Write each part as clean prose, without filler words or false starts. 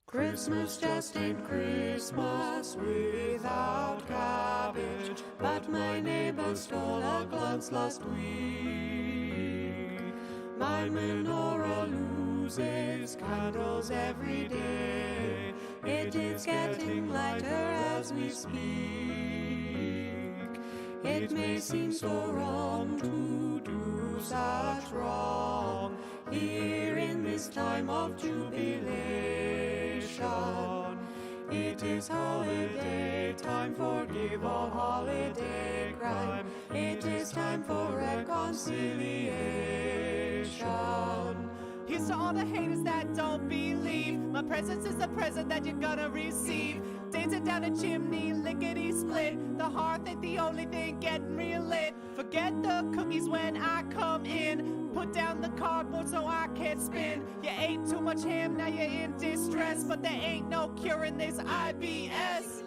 Christmas just ain't Christmas without cabbage, but my neighbor stole a glance last week. My menorah loses candles every day. It is getting lighter as we speak. It may seem so wrong to do such wrong here in this time of jubilation. It is holiday time, forgive all holiday crime. It is time for reconciliation. Here's to all the haters that don't believe my presence is a present that you're gonna receive. Dancing down a chimney, lickety split. The hearth ain't the only thing getting real lit. Forget the cookies when I come in. Put down the cardboard so I can't spin. You ate too much ham, now you're in distress. But there ain't no curing this IBS.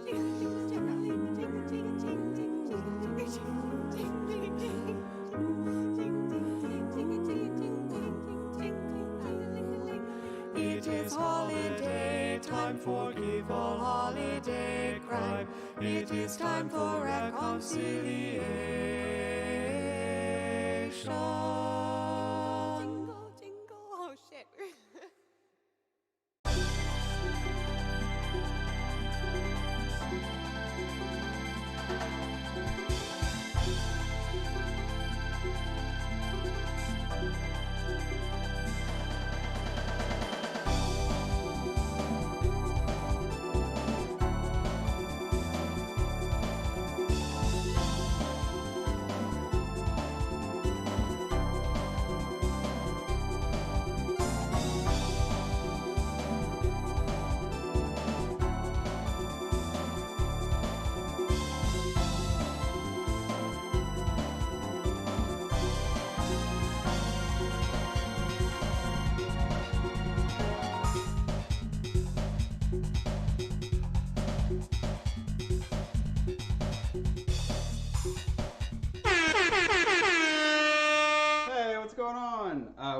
It is holiday time, forgive all holiday crime. It is time for reconciliation. Jingle, jingle, oh shit.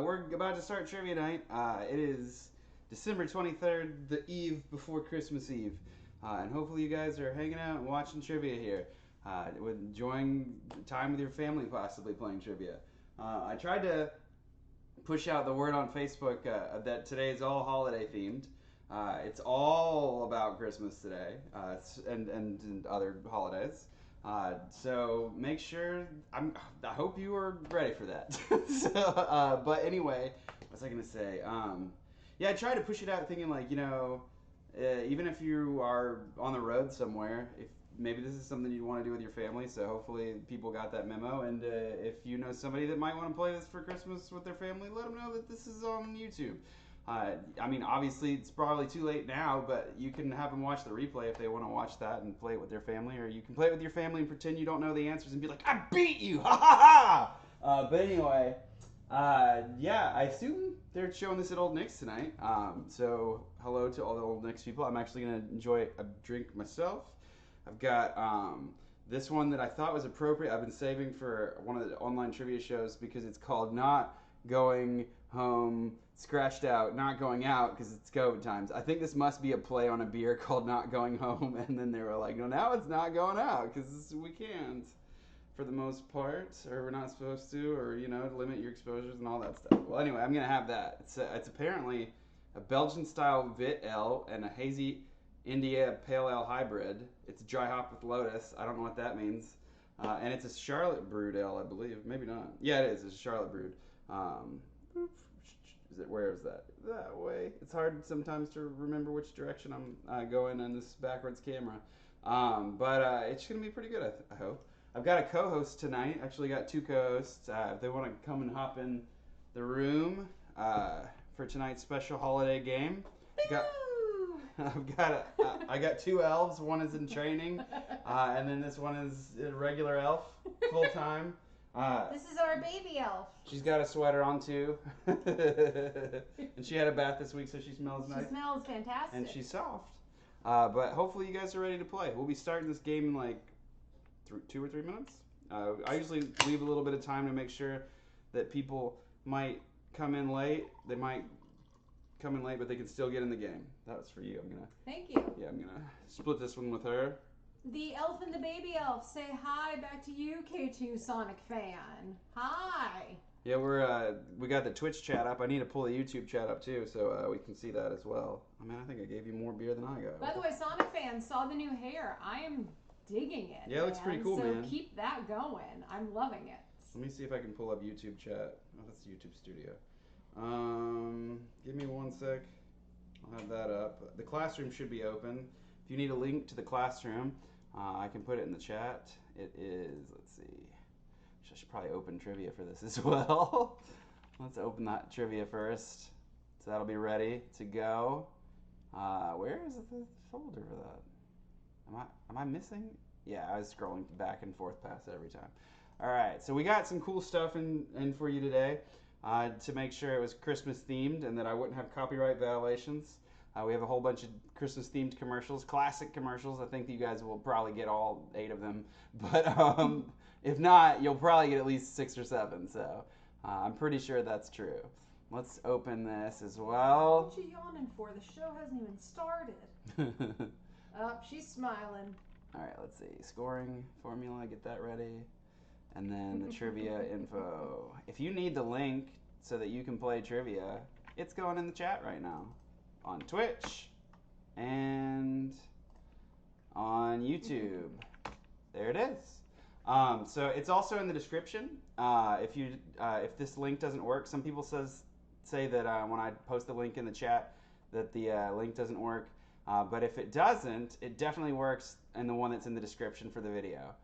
We're about to start trivia night. It is December 23rd, the eve before Christmas Eve. And hopefully you guys are hanging out and watching trivia here. Enjoying time with your family, possibly playing trivia. I tried to push out the word on Facebook that today is all holiday themed. It's all about Christmas today and other holidays. So make sure, I hope you are ready for that. But anyway, what was I going to say? Yeah, I tried to push it out thinking like, even if you are on the road somewhere, if maybe this is something you want to do with your family, so hopefully people got that memo. And if you know somebody that might want to play this for Christmas with their family, let them know that this is on YouTube. I mean, obviously, it's probably too late now, but you can have them watch the replay if they want to watch that and play it with their family, or you can play it with your family and pretend you don't know the answers and be like, I beat you! Ha ha ha! But anyway, yeah, I assume they're showing this at Old Nick's tonight. So hello to all the Old Nick's people. I'm actually going to enjoy a drink myself. I've got this one that I thought was appropriate. I've been saving for one of the online trivia shows because it's called Not Going Home, scratched out, Not Going Out, because it's COVID times. I think this must be a play on a beer called Not Going Home, and then they were like, no, now it's not going out, because we can't, for the most part, or we're not supposed to, or, limit your exposures and all that stuff. Well, anyway, I'm going to have that. It's apparently a Belgian-style Vit Ale and a hazy India Pale Ale hybrid. It's a dry hop with lotus. I don't know what that means. And it's a Charlotte brewed ale, I believe. Maybe not. Yeah, it is. It's a Charlotte brewed. Where is that? That way. It's hard sometimes to remember which direction I'm going on this backwards camera. But it's going to be pretty good, I hope. I've got a co-host tonight. Actually got two co-hosts. If they want to come and hop in the room for tonight's special holiday game. I got two elves. One is in training, and then this one is a regular elf, full time. This is our baby elf. She's got a sweater on too, and she had a bath this week, so she smells nice. She smells fantastic. And she's soft. But hopefully you guys are ready to play. We'll be starting this game in like 2 or 3 minutes. I usually leave a little bit of time to make sure that people might come in late. They might come in late, but they can still get in the game. That was for you. Thank you. Yeah, I'm gonna split this one with her. The elf and the baby elf say hi back to you, K2 Sonic fan. Hi. Yeah, we got the Twitch chat up. I need to pull the YouTube chat up too, so we can see that as well. I mean, I think I gave you more beer than I got. By the way, Sonic fans saw the new hair. I am digging it. Yeah, it looks pretty cool, man. So keep that going. I'm loving it. Let me see if I can pull up YouTube chat. Oh, that's YouTube Studio. Give me 1 sec. I'll have that up. The classroom should be open. If you need a link to the classroom, I can put it in the chat. It is, let's see. I should probably open trivia for this as well. Let's open that trivia first. So that'll be ready to go. Where is the folder for that? Am I missing? Yeah, I was scrolling back and forth past it every time. All right, so we got some cool stuff in for you today to make sure it was Christmas themed and that I wouldn't have copyright violations. We have a whole bunch of Christmas themed commercials, classic commercials. I think you guys will probably get all 8 of them, but if not, you'll probably get at least 6 or 7. So I'm pretty sure that's true. Let's open this as well. What are you yawning for? The show hasn't even started. Oh, she's smiling. All right, let's see. Scoring formula, get that ready. And then the trivia info. If you need the link so that you can play trivia, it's going in the chat right now on Twitch and on YouTube. There it is. So it's also in the description. If this link doesn't work, some people say that when I post the link in the chat that the link doesn't work. But if it doesn't, it definitely works in the one that's in the description for the video.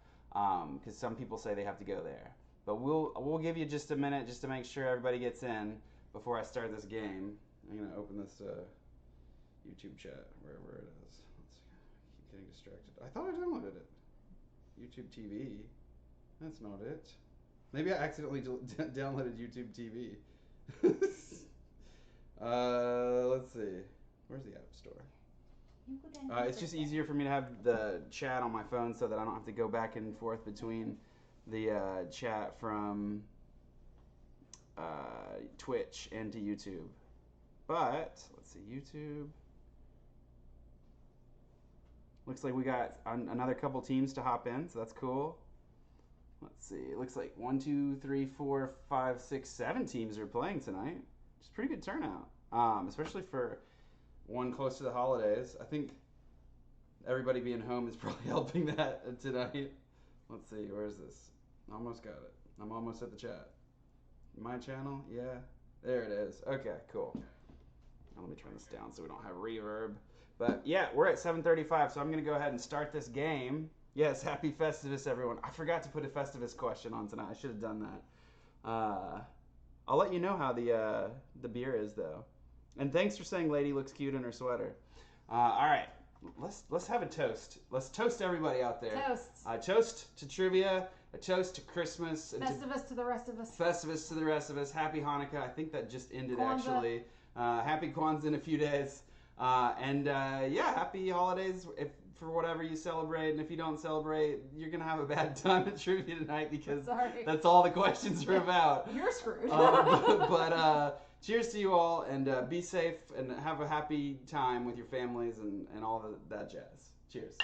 Because some people say they have to go there. But we'll give you just a minute just to make sure everybody gets in before I start this game. I'm gonna open this YouTube chat wherever it is. Keep getting distracted. I thought I downloaded it. YouTube TV. That's not it. Maybe I accidentally downloaded YouTube TV. Let's see. Where's the App Store? It's just easier for me to have the chat on my phone so that I don't have to go back and forth between the chat from Twitch and to YouTube. But, let's see, YouTube. Looks like we got another couple teams to hop in, so that's cool. Let's see, it looks like 1, 2, 3, 4, 5, 6, 7 teams are playing tonight. Which is a pretty good turnout, especially for one close to the holidays. I think everybody being home is probably helping that tonight. Let's see, where is this? Almost got it. I'm almost at the chat. My channel? Yeah. There it is. Okay, cool. Now let me turn this down so we don't have reverb. But yeah, we're at 7:35, so I'm going to go ahead and start this game. Yes, happy Festivus, everyone. I forgot to put a Festivus question on tonight. I should have done that. I'll let you know how the beer is, though. And thanks for saying Lady looks cute in her sweater. All right, let's have a toast. Let's toast everybody out there. Toasts. A toast to trivia, a toast to Christmas. And Festivus to the rest of us. Festivus to the rest of us. Happy Hanukkah. I think that just ended, Kwanzaa. actually. Happy Kwanzaa in a few days. Yeah, happy holidays for whatever you celebrate. And if you don't celebrate, you're going to have a bad time at trivia tonight because that's all the questions are about. You're screwed. But cheers to you all, and be safe and have a happy time with your families and all that jazz. Cheers.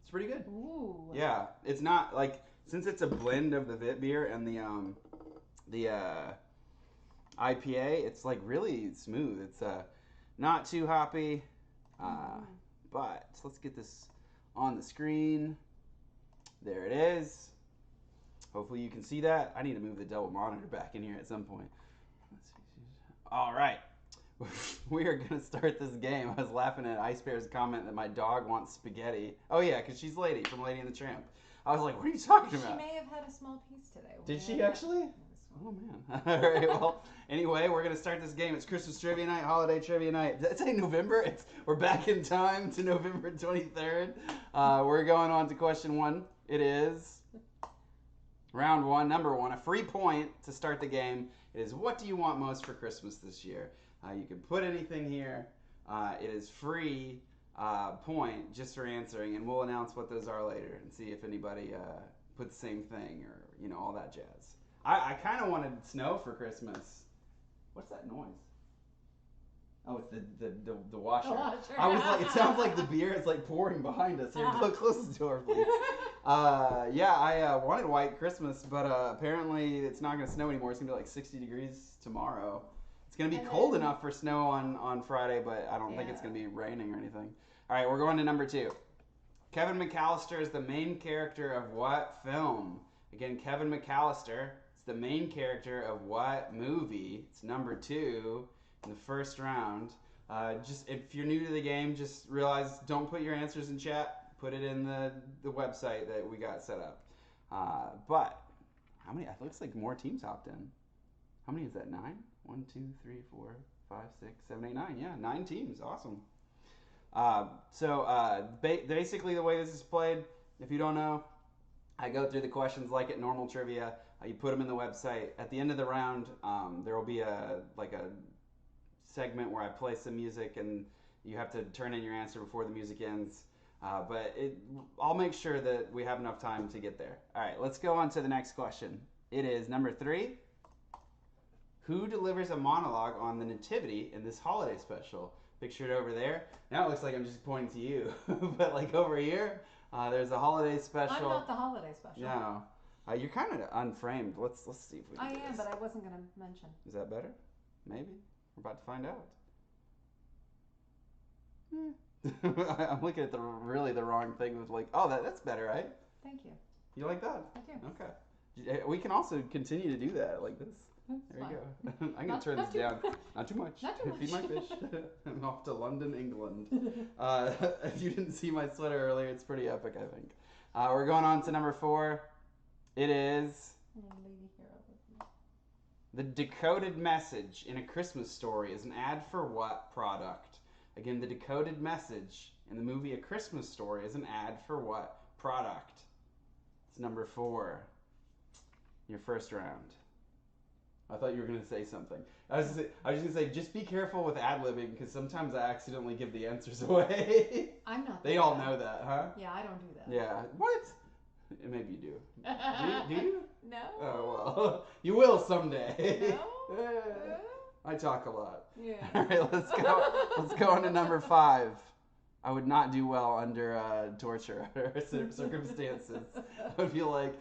It's pretty good. Ooh. Yeah, it's not like, since it's a blend of the Vit beer and the IPA, it's like really smooth. It's not too hoppy, but let's get this on the screen. There it is. Hopefully you can see that. I need to move the double monitor back in here at some point. All right. We are going to start this game. I was laughing at Ice Bear's comment that my dog wants spaghetti. Oh, yeah, because she's Lady from Lady and the Tramp. I was like, what are you talking about? She may have had a small piece today. Did she actually? Oh, man. All right, well, anyway, we're going to start this game. It's Christmas Trivia Night, Holiday Trivia Night. Did I say November? We're back in time to November 23rd. We're going on to question 1. It is round 1, number 1, a free point to start the game. It is, what do you want most for Christmas this year? You can put anything here. It is free point just for answering, and we'll announce what those are later and see if anybody put the same thing or, all that jazz. I kind of wanted snow for Christmas. What's that noise? Oh, it's the washer. The washer. I was like, it sounds like the beer is like pouring behind us. Here, go close the door, please. Yeah, I wanted white Christmas, but apparently it's not going to snow anymore. It's going to be like 60 degrees tomorrow. It's going to be cold enough for snow on Friday, but I don't think it's going to be raining or anything. All right, we're going to number 2. Kevin McCallister is the main character of what film? Again, Kevin McCallister is the main character of what movie? It's number 2 in the first round. Just if you're new to the game, just realize don't put your answers in chat. Put it in the website that we got set up. But how many? It looks like more teams hopped in. How many is that? 9? 1, 2, 3, 4, 5, 6, 7, 8, 9. Yeah, 9 teams. Awesome. Basically the way this is played, if you don't know, I go through the questions like at normal trivia. You put them in the website. At the end of the round, there will be a segment where I play some music and you have to turn in your answer before the music ends. But I'll make sure that we have enough time to get there. All right, let's go on to the next question. It is number 3. Who delivers a monologue on the Nativity in this holiday special? Pictured over there. Now it looks like I'm just pointing to you. But like over here, there's a holiday special. I'm not the holiday special. No. You're kind of unframed. Let's see if we can do I am, this. but I wasn't going to mention. Is that better? Maybe. We're about to find out. I'm looking at the wrong thing with like, oh, that's better, right? Thank you. You like that? I do. Okay. We can also continue to do that like this. There you go. I'm going to turn this down. Not too much. Not too much. Feed my fish. I'm off to London, England. If you didn't see my sweater earlier, it's pretty epic, I think. We're going on to number 4. It is the decoded message in A Christmas Story is an ad for what product? Again, the decoded message in the movie A Christmas Story is an ad for what product? It's number 4. Your first round. I thought you were going to say something. I was just going to say, just be careful with ad-libbing because sometimes I accidentally give the answers away. I'm not. They all know that, huh? Yeah, I don't do that. Yeah. What? Maybe you do. Do you? No. Oh, well. You will someday. No. I talk a lot. Yeah. All right, let's go on to number 5. I would not do well under torture or circumstances. I would feel like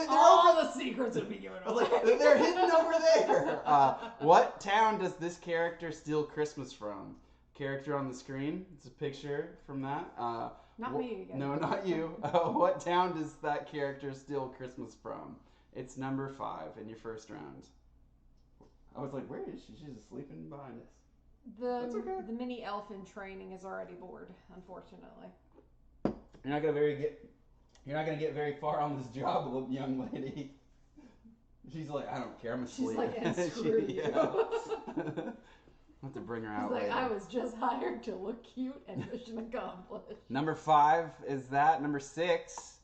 all the secrets would be given away. Like, they're hidden over there. What town does this character steal Christmas from? Character on the screen. It's a picture from that. Not me again. No, not you. What town does that character steal Christmas from? It's number 5 in your first round. I was like, where is she? She's just sleeping behind us. That's okay. The mini elf in training is already bored, unfortunately. You're not gonna get very far on this job, little young lady. She's like, I don't care, I'm asleep. She's like, and screw you. I'll have to bring her out She's like, later. I was just hired to look cute and mission accomplished. Number 5 is that. Number 6.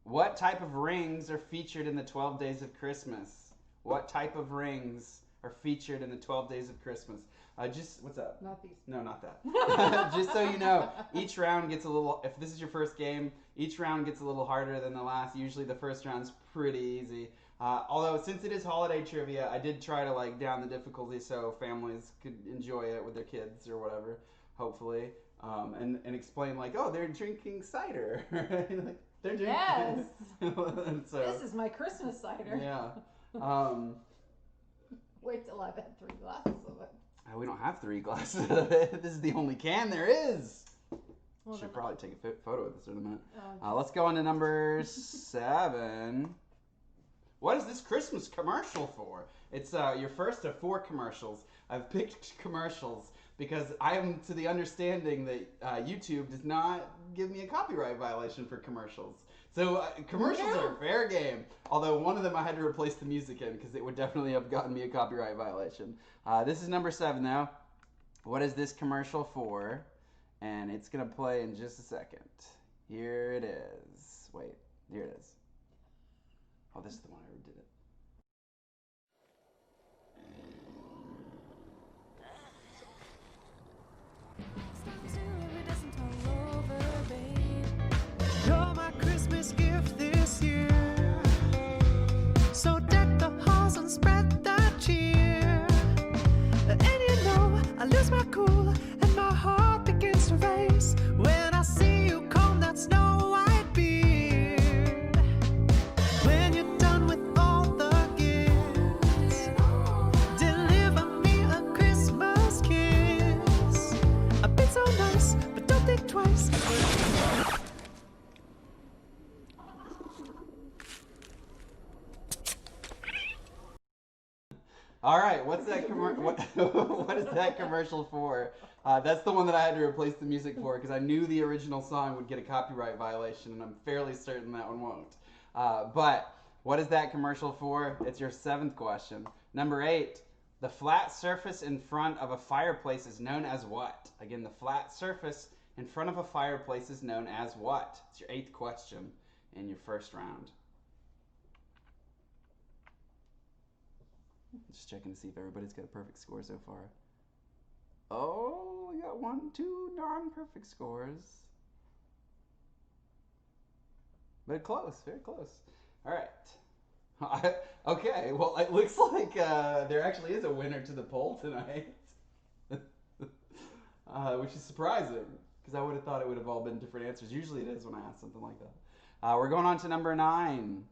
What type of rings are featured in the 12 Days of Christmas? What type of rings are featured in the 12 Days of Christmas? What's up? Not these. No, not that. Just so you know, each round gets a little, if this is your first game, each round gets a little harder than the last. Usually the first round's pretty easy. Although, since it is holiday trivia, I did try to down the difficulty so families could enjoy it with their kids or whatever, hopefully. And explain oh, they're drinking cider. They're drinking. Yes. So, this is my Christmas cider. Yeah. Wait till I've had 3 glasses of it. We don't have 3 glasses of it. This is the only can there is. Well, Should probably take a photo of this in a minute. Oh, Let's go on to number 7. What is this Christmas commercial for? It's your first of 4 commercials. I've picked commercials because I am to the understanding that YouTube does not give me a copyright violation for commercials. So commercials are fair game. Although one of them I had to replace the music in because it would definitely have gotten me a copyright violation. This is number 7 now. What is this commercial for? And it's going to play in just a second. Here it is. Wait, here it is. Oh, this is the one I already did it. You're my Christmas gift this year. So deck the All right, what's that what is that commercial for? That's the one that I had to replace the music for because I knew the original song would get a copyright violation, and I'm fairly certain that one won't. But what is that commercial for? It's your 7th question. Number 8, the flat surface in front of a fireplace is known as what? Again, the flat surface in front of a fireplace is known as what? It's your 8th question in your first round. Just checking to see if everybody's got a perfect score so far. Oh, we got 1, 2 non-perfect scores. But close, very close. All right. Okay, well, it looks like there actually is a winner to the poll tonight. Which is surprising, because I would have thought it would have all been different answers. Usually it is when I ask something like that. We're going on to number 9.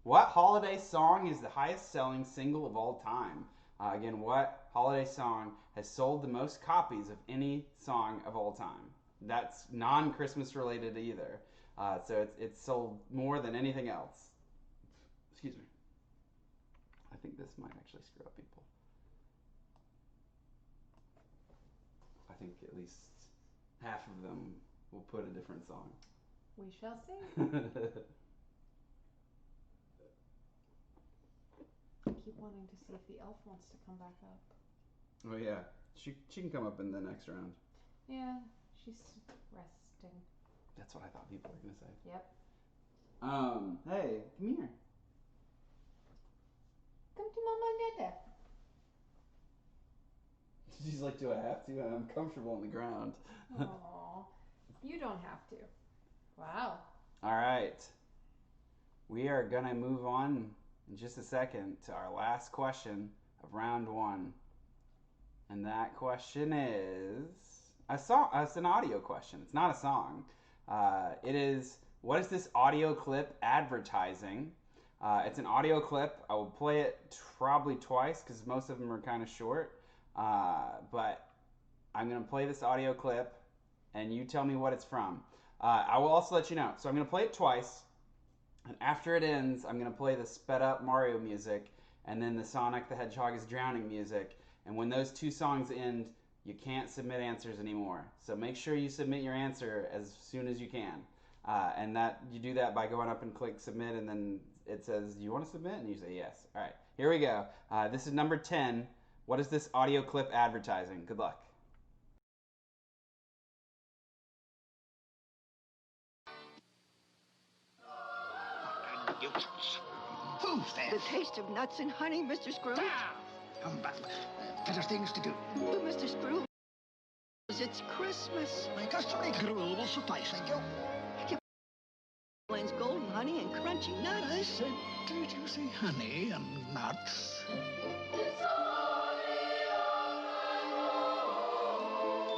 What holiday song is the highest selling single of all time? Again, what holiday song has sold the most copies of any song of all time? That's non-Christmas related either. So it's sold more than anything else. Excuse me. I think this might actually screw up people. I think at least half of them will put a different song. We shall see. I keep wanting to see if the elf wants to come back up. Oh yeah, she can come up in the next round. Yeah, she's resting. That's what I thought people were gonna say. Yep. Hey, come here. Come to Mama and Dada. She's like, do I have to? I'm comfortable on the ground. Aw, you don't have to. Wow. All right. We are gonna move on in just a second to our last question of round 1. And that question is it's an audio question. It's not a song. It is, what is this audio clip advertising? It's an audio clip. I will play it probably twice because most of them are kind of short. But I'm going to play this audio clip and you tell me what it's from. I will also let you know. So I'm going to play it twice. And after it ends, I'm going to play the sped up Mario music and then the Sonic the Hedgehog is Drowning music. And when those 2 songs end, you can't submit answers anymore. So make sure you submit your answer as soon as you can. And that you do that by going up and click submit, and then it says, do you want to submit? And you say yes. All right, here we go. This is number 10. What is this audio clip advertising? Good luck. Who's that? The taste of nuts and honey, Mr. Scrooge. Humbug. Better things to do. Oh, Mr. Scrooge, it's Christmas. My customary gruel will suffice, thank you. Mine's golden honey and crunchy nuts. I said, did you say honey and nuts?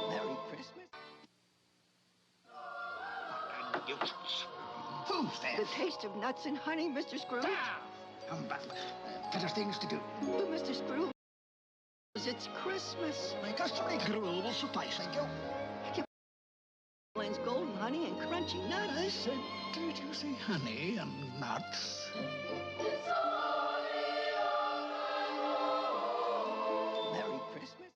Merry Christmas. Who's that? The taste of nuts and honey, Mr. Scrooge. Humbug. Better things to do. Oh, Mr. Scrooge, it's Christmas. My customary gruel will suffice, thank you. Mine's golden honey and crunchy nuts. I said, did you say honey and nuts? Merry Christmas.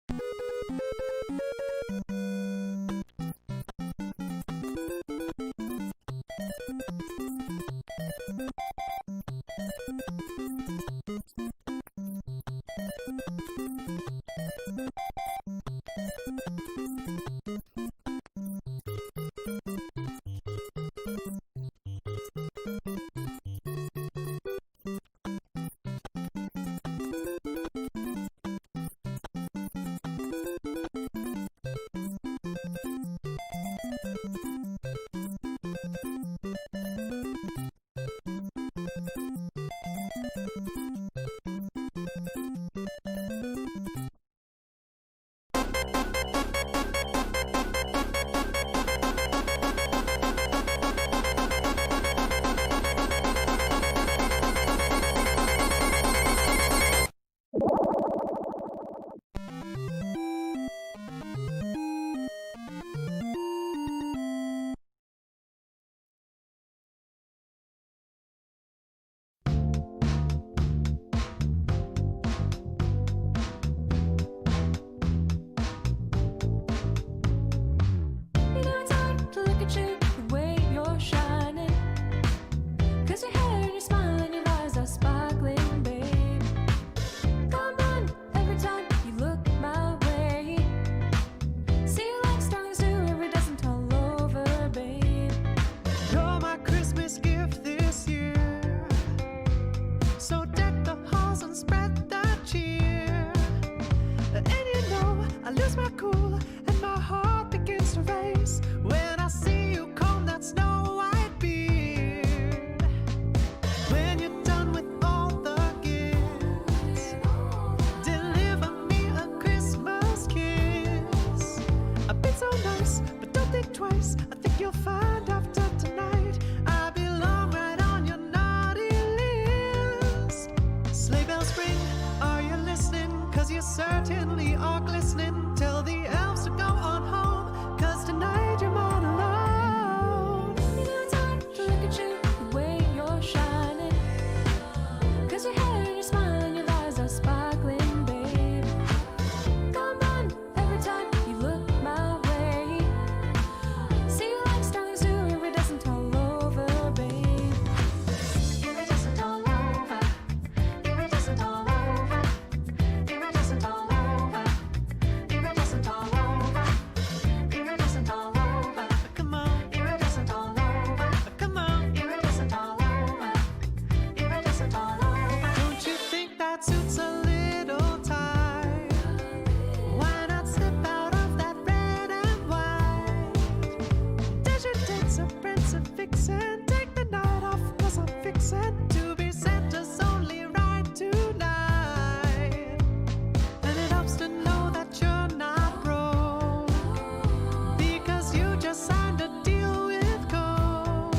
vixen. Take the night off, 'cause I'm fixin' to be Santa's only ride tonight. And it helps to know that you're not broke, because you just signed a deal with Coke.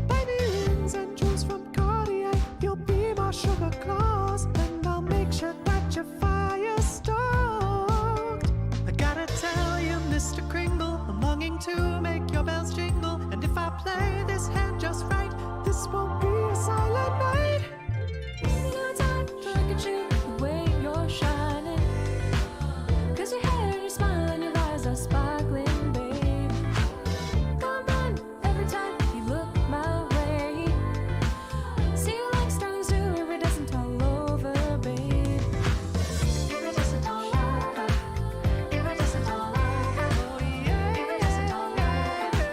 Buy me rings and jewels from Cartier. You'll be my Sugar Claus, and I'll make sure that your fire's stoked. I gotta tell you, Mr. Kringle, I'm longing to make your bells jingle. And if I play this hand just right, this won't be a silent night. Ain't no time to look at you, the way you're shining. 'Cause your hair and your smile and your eyes are sparkling, babe. Come on, every time you look my way. See you like sterling stew, iridescent all over, babe. Iridescent all over, iridescent all over, Oh yeah, iridescent all over,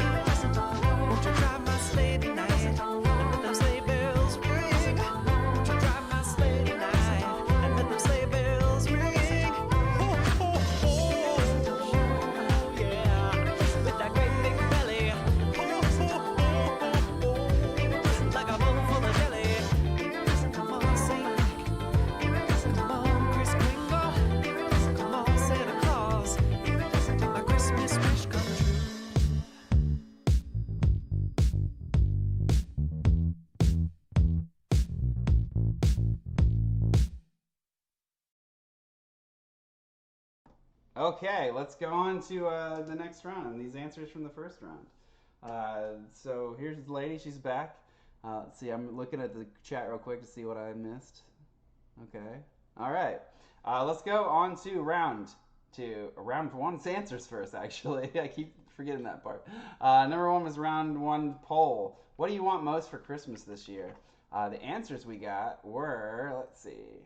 iridescent all over. Won't you drive my sleigh tonight? And let them sleigh bells ring. Won't you drive my sleigh tonight? And let them sleigh bells ring. Ho, ho, ho. Yeah, with that great big belly. Ho, ho, ho, ho. Like a bowl full of jelly. Come on, Saint Nick. Come on, Kris Kringle. Come on, Santa Claus. My Christmas wish come true. Okay, let's go on to the next round. These answers from the first round. So here's the lady. She's back. Let's see. I'm looking at the chat real quick to see what I missed. Okay. All right. Let's go on to round two. Round one's answers first, actually. I keep forgetting that part. Number one was round one poll. What do you want most for Christmas this year? The answers we got were, let's see.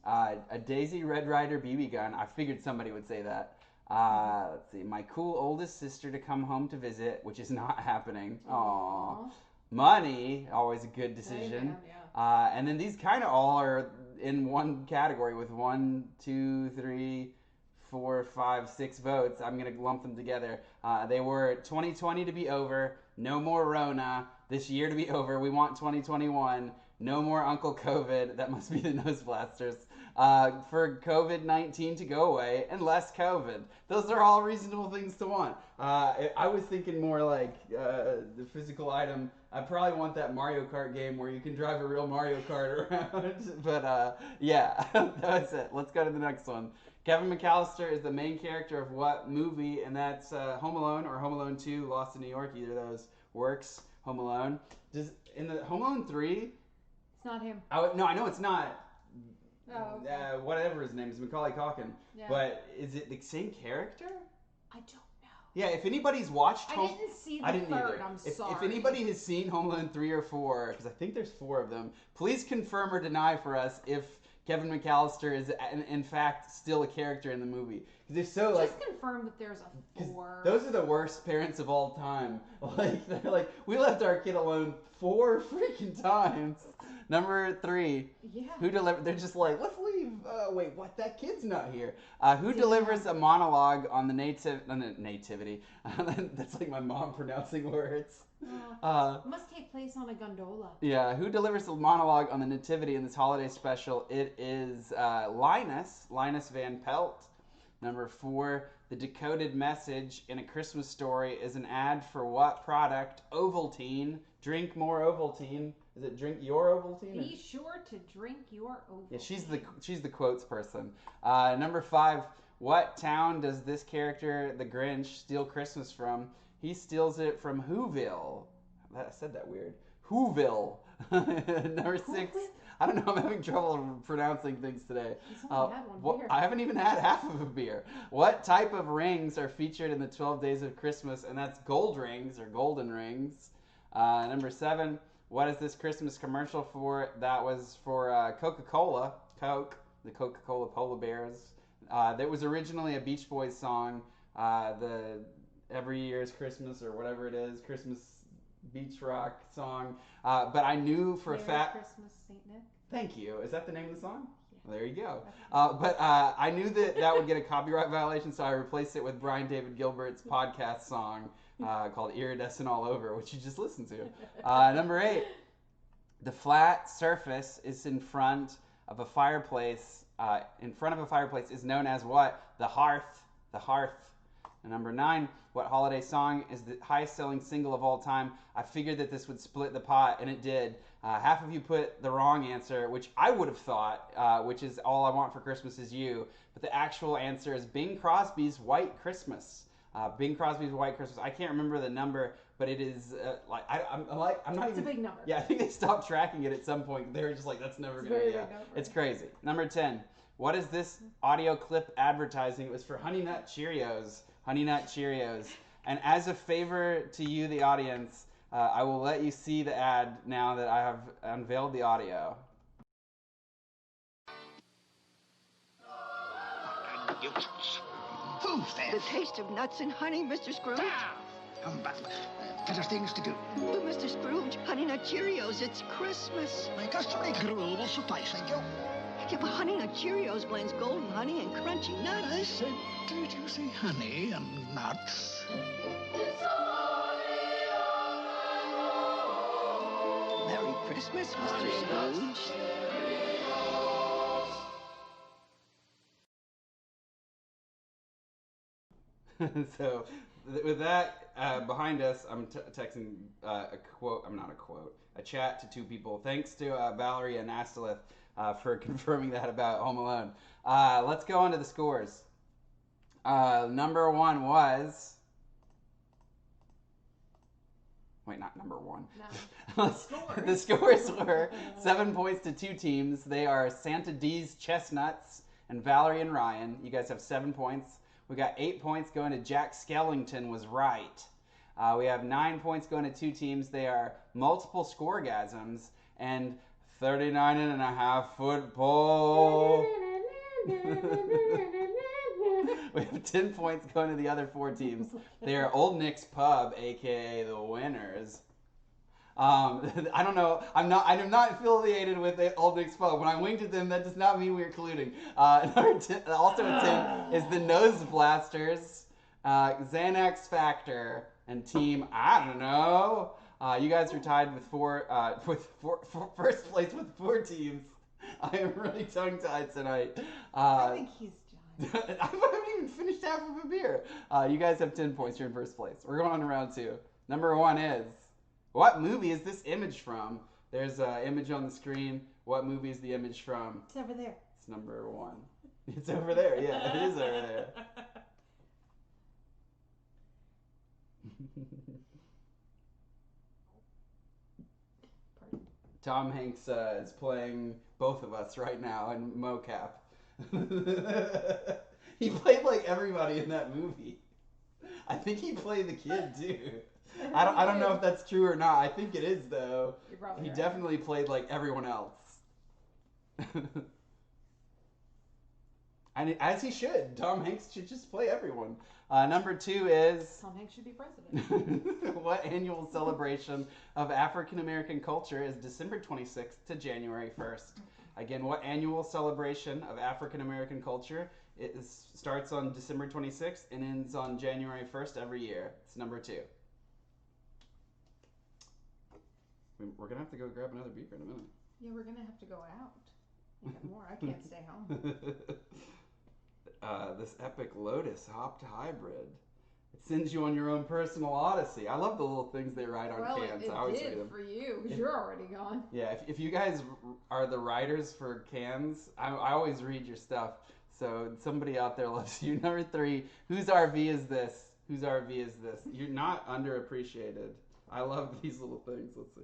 A Daisy Red Ryder BB gun. I figured somebody would say that. Let's see. My cool oldest sister to come home to visit, which is not happening. Aww. Money, always a good decision. Yeah. And then these kind of all are in one category with 1, 2, 3, 4, 5, 6 votes. I'm going to lump them together. They were 2020 to be over, no more Rona, this year to be over, we want 2021, no more Uncle COVID, that must be the nose blasters, for COVID-19 to go away, and less COVID. Those are all reasonable things to want. I was thinking more like the physical item. I probably want that Mario Kart game where you can drive a real Mario Kart around. But yeah, that's it. Let's go to the next one. Kevin McCallister is the main character of what movie? And that's Home Alone or Home Alone 2, Lost in New York. Either of those works. Home Alone. In the Home Alone 3? It's not him. No, I know it's not. Oh, okay. Whatever his name is, Macaulay Culkin. Yeah. But is it the same character? I don't know. Yeah, if anybody's watched I Home... didn't see the I didn't third, either. I'm If sorry. anybody has seen Home Alone 3 or 4, because I think there's 4 of them, please confirm or deny for us if Kevin McCallister is in fact still a character in the movie. Because if so, Just confirm that there's a 4. those are the worst parents of all time. Like, they're like, we left our kid alone 4 freaking times. Number 3. Yeah. Who delivered? They're just like, let's leave. Wait, what? That kid's not here. Who delivers a monologue on the nativity? That's like my mom pronouncing words. Must take place on a gondola. Yeah, who delivers the monologue on the nativity in this holiday special? It is Linus Van Pelt. Number 4, the decoded message in A Christmas Story is an ad for what product? Ovaltine. Drink more Ovaltine. Is it drink your Ovaltine? Be sure to drink your Ovaltine. Yeah, she's the quotes person. Number 5, what town does this character, the Grinch, steal Christmas from? He steals it from Whoville. I said that weird. Whoville. Number 6. I don't know. I'm having trouble pronouncing things today. He's only had one beer. I haven't even had half of a beer. What type of rings are featured in the 12 Days of Christmas? And that's gold rings or golden rings. Number 7. What is this Christmas commercial for? That was for Coca-Cola. Coke. The Coca-Cola Polar Bears. That was originally a Beach Boys song. The Every Year's Christmas or whatever it is. Christmas beach rock song. But I knew for a fact... Christmas, Saint Nick. Thank you. Is that the name of the song? Yeah. Well, there you go. But I knew that would get a copyright violation, so I replaced it with Brian David Gilbert's podcast song, called Iridescent All Over, which you just listened to. Number 8, the flat surface is in front of a fireplace. Is known as what? The hearth. The hearth. And number 9, what holiday song is the highest selling single of all time? I figured that this would split the pot, and it did. Half of you put the wrong answer, which I would have thought, which is All I Want for Christmas Is You. But the actual answer is Bing Crosby's White Christmas. Bing Crosby's White Christmas. I can't remember the number, but it is I'm not It's even. a big number. Yeah, I think they stopped tracking it at some point. They were just like, that's never It's gonna. very Yeah, big number. it's crazy. Number 10. What is this audio clip advertising? It was for Honey Nut Cheerios. Honey Nut Cheerios. And as a favor to you, the audience, I will let you see the ad now that I have unveiled the audio. Who's there? The taste of nuts and honey, Mr. Scrooge. Come back. Better things to do. But Mr. Scrooge, Honey Nut Cheerios, it's Christmas. My customary gruel will suffice, thank you. Yeah, but Honey Nut Cheerios blends golden honey and crunchy nuts. I said, did you say honey and nuts? Merry Christmas, Mr. Scrooge. So with that behind us, I'm texting a chat to 2 people. Thanks to Valerie and Astelith for confirming that about Home Alone. Let's go on to the scores. Number 1 was... Wait, not number 1. No. The scores were 7 points to 2 teams. They are Santa D's Chestnuts and Valerie and Ryan. You guys have 7 points. We got 8 points going to Jack Skellington was right. We have 9 points going to 2 teams. They are Multiple Scoregasms and 39.5 foot pole. We have 10 points going to the other 4 teams. They are Old Nick's Pub, aka the winners. I don't know. I am not affiliated with the Old Nick's Pub. When I winked at them, that does not mean we are colluding. Number 10, also at 10 is the Nose Blasters, Xanax Factor, and Team I don't know. You guys are tied with first place with 4 teams. I am really tongue-tied tonight. I think he's done. I haven't even finished half of a beer. You guys have 10 points. You're in first place. We're going on to round 2. Number 1 is... What movie is this image from? There's an image on the screen. What movie is the image from? It's over there. It's number 1. It's over there. Yeah, it is over there. Tom Hanks is playing both of us right now in mocap. He played like everybody in that movie. I think he played the kid too. I don't know if that's true or not. I think it is though. You're probably He right. definitely played like everyone else. And as he should. Tom Hanks should just play everyone. Number 2 is... Tom Hanks should be president. What annual celebration of African American culture is December 26th to January 1st? Again, what annual celebration of African American culture starts on December 26th and ends on January 1st every year? It's number 2. We're going to have to go grab another beer in a minute. Yeah, we're gonna have to go out. Even more. I can't stay home. This epic Lotus hopped hybrid. It sends you on your own personal odyssey. I love the little things they write on Well, cans. it I always read did them. for you, because you're already gone. Yeah, if you guys are the writers for cans, I always read your stuff. So somebody out there loves you. Number 3, whose RV is this? Whose RV is this? You're not underappreciated. I love these little things. Let's see.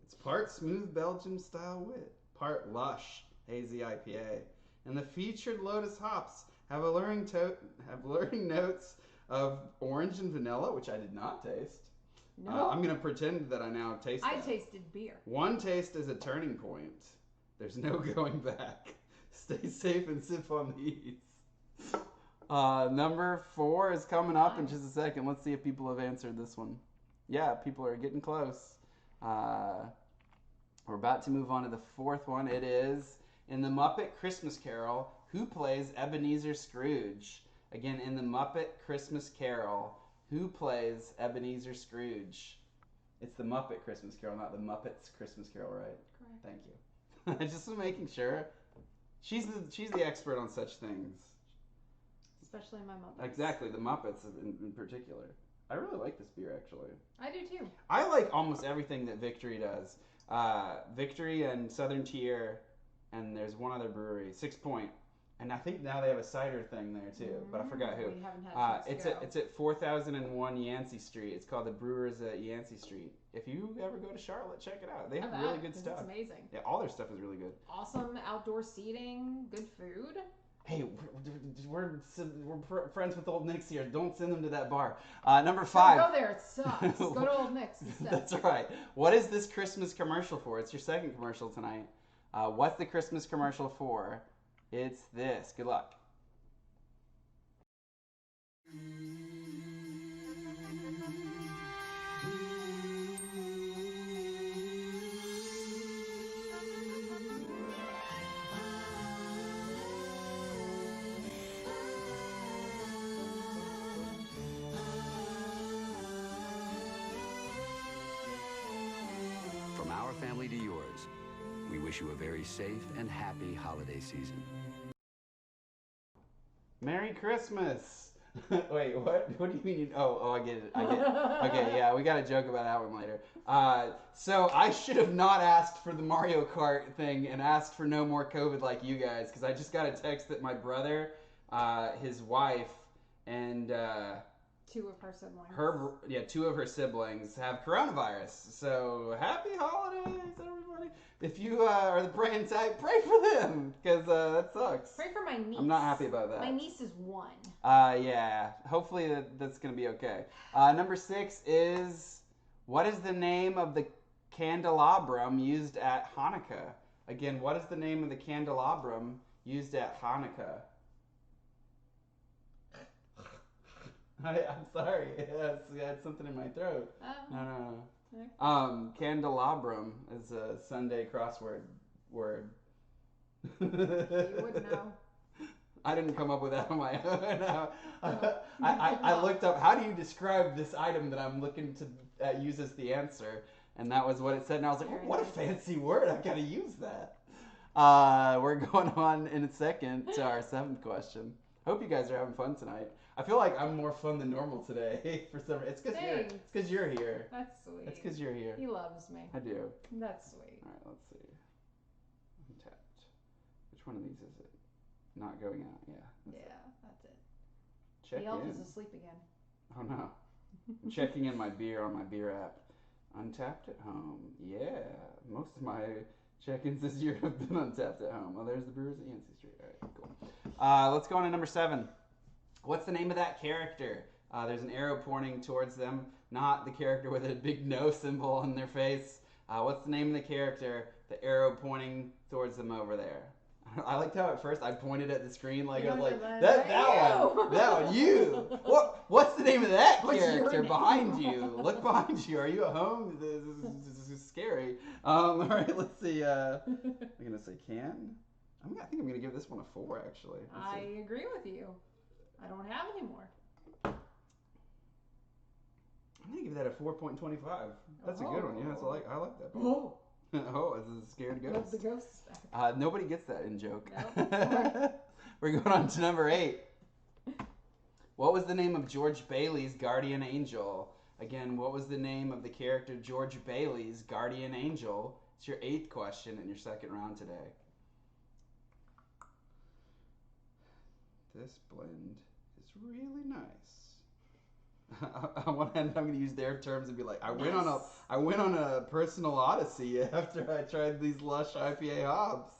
It's part smooth Belgian style wit, part lush hazy IPA, and the featured Lotus hops have alluring notes of orange and vanilla, which I did not taste. No. I'm gonna pretend that I now taste. I that. tasted beer. One taste is a turning point. There's no going back. Stay safe and sip on these. Number 4 is coming up in just a second. Let's see if people have answered this one. Yeah, people are getting close. We're about to move on to the 4th one. It is in the Muppet Christmas Carol, who plays Ebenezer Scrooge? Again, in the Muppet Christmas Carol, Who plays Ebenezer Scrooge? It's the Muppet Christmas Carol, not the Muppets Christmas Carol, right? Correct. Thank you. Just making sure. She's the expert on such things. Especially my Muppets. Exactly, the Muppets in particular. I really like this beer, actually. I do too. I like almost everything that Victory does. Victory and Southern Tier, and there's one other brewery, 6 Point. And I think now they have a cider thing there too, but I forgot who. We haven't had a chance to go. It's at 4001 Yancey Street. It's called the Brewers at Yancey Street. If you ever go to Charlotte, check it out. They have really good stuff. It's amazing. Yeah, all their stuff is really good. Awesome outdoor seating, good food. Hey, we're friends with Old Nick's here. Don't send them to that bar. Number 5. Don't go there. It sucks. Go to Old Nick's instead. That's right. What is this Christmas commercial for? It's your second commercial tonight. What's the Christmas commercial for? It's this. Good luck. From our family to yours, we wish you a very safe and happy holiday season. Merry Christmas. Wait, what? What do you mean? Oh, I get it. Okay, yeah, we got to joke about that one later. So I should have not asked for the Mario Kart thing and asked for no more COVID like you guys, because I just got a text that my brother, his wife, and Two of her siblings. two of her siblings have coronavirus. So happy holidays, everybody. If you are the praying type, pray for them, because that sucks. Pray for my niece. I'm not happy about that. My niece is 1. Yeah. Hopefully that's going to be okay. Number 6 is, what is the name of the candelabrum used at Hanukkah? Again, what is the name of the candelabrum used at Hanukkah? I'm sorry. I had something in my throat. No. Okay. Candelabrum is a Sunday crossword word. You would know. I didn't come up with that on my own. I looked up, how do you describe this item that I'm looking to use as the answer? And that was what it said. And I was like, oh, what a fancy word. I've got to use that. We're going on in a second to our 7th question. Hope you guys are having fun tonight. I feel like I'm more fun than normal today. For some, it's because you're here. That's sweet. It's because you're here. He loves me. I do. That's sweet. All right, let's see. Untapped. Which one of these is it? Not going out. Yeah. That's it. Check the elf in. is asleep again. Oh no. I'm checking in my beer on my beer app. Untapped at home. Yeah. Most of my check-ins this year have been untapped at home. Oh, there's the Brewers at Yancey Street. All right, cool. Let's go on to number 7. What's the name of that character? There's an arrow pointing towards them, not the character with a big no symbol on their face. What's the name of the character? The arrow pointing towards them over there. I liked how at first I pointed at the screen like I was like, that one, you. What's the name of that character behind you? Look behind you. Are you at home? This is scary. All right, let's see. I'm gonna say can. I think I'm gonna give this one a 4 actually. I agree with you. I don't have any more. I'm gonna give that a 4.25. That's a good one. Yeah, I like that. Oh. Oh, this is a scared ghost. The ghost is back. Nobody gets that in joke. No. We're going on to number 8. What was the name of George Bailey's guardian angel? Again, what was the name of the character George Bailey's guardian angel? It's your 8th question in your second round today. This blend is really nice. On one hand, I'm going to use their terms and be like, I went on a personal odyssey after I tried these lush IPA hops.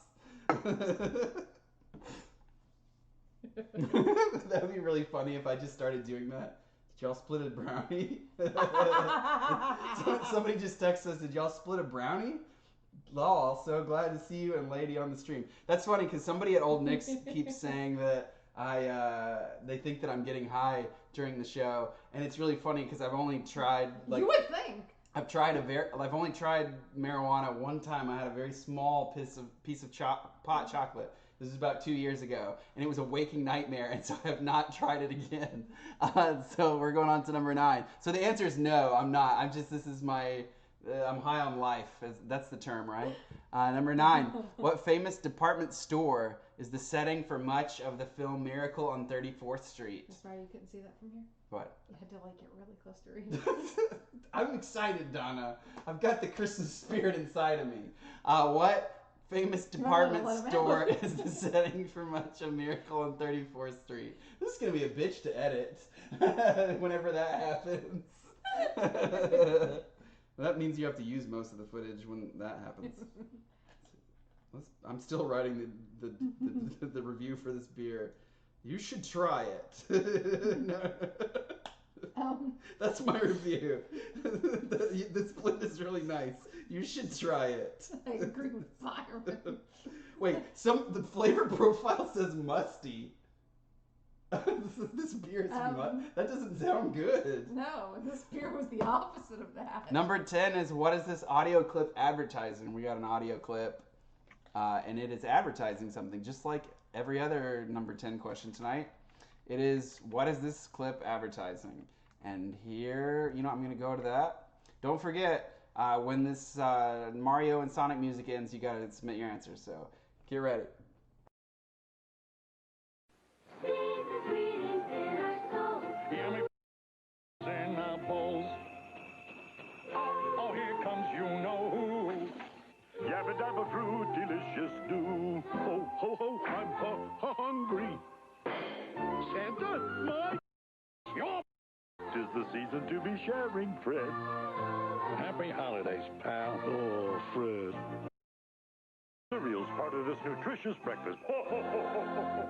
That would be really funny if I just started doing that. Did y'all split a brownie? Somebody just texted us, did y'all split a brownie? Lol, so glad to see you and lady on the stream. That's funny because somebody at Old Nick's keeps saying that they think that I'm getting high during the show, and it's really funny because I've only tried you would think. I've only tried marijuana one time. I had a very small piece of pot chocolate, This is about 2 years ago, and it was a waking nightmare, and so I have not tried it again. So we're going on to number 9. So the answer is no, I'm not. I'm high on life. That's the term, right? Number 9. What famous department store is the setting for much of the film Miracle on 34th Street? I'm sorry you couldn't see that from here. What? You had to get really close to read. I'm excited, Donna. I've got the Christmas spirit inside of me. What famous department store is the setting for much of Miracle on 34th Street? This is going to be a bitch to edit whenever that happens. That means you have to use most of the footage when that happens. I'm still writing the review for this beer. You should try it. That's my review. The split is really nice. You should try it. I agree with Fireman. Wait, the flavor profile says musty. This beer is that doesn't sound good. No, this beer was the opposite of that. Number 10 is, what is this audio clip advertising? We got an audio clip, and it is advertising something, just like every other number 10 question tonight. It is, what is this clip advertising? And here, I'm going to go to that. Don't forget, when this Mario and Sonic music ends, you got to submit your answer. So get ready. Yummy in our bowls. Oh, here comes you-know-who. Yabba-dabba fruit, delicious do. Ho, ho, ho, I'm hungry. Santa, my your 'tis the season to be sharing bread. Happy holidays, pal. Oh, Fred. Cereal's part of this nutritious breakfast. Ho, ho, ho, ho, ho, ho.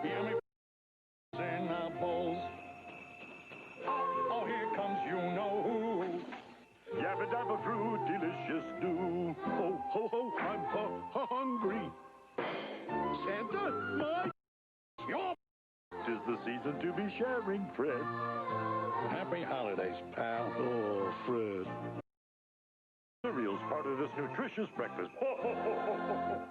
Yummy in our bowls. Oh, here comes you-know-who. Yabba-dabba fruit, delicious do. Ho, ho, ho, I'm hungry. Santa, my your 'tis the season to be sharing bread. Happy holidays, pal. Oh, Fred. Cereal's part of this nutritious breakfast. Ho, ho, ho, ho, ho, ho.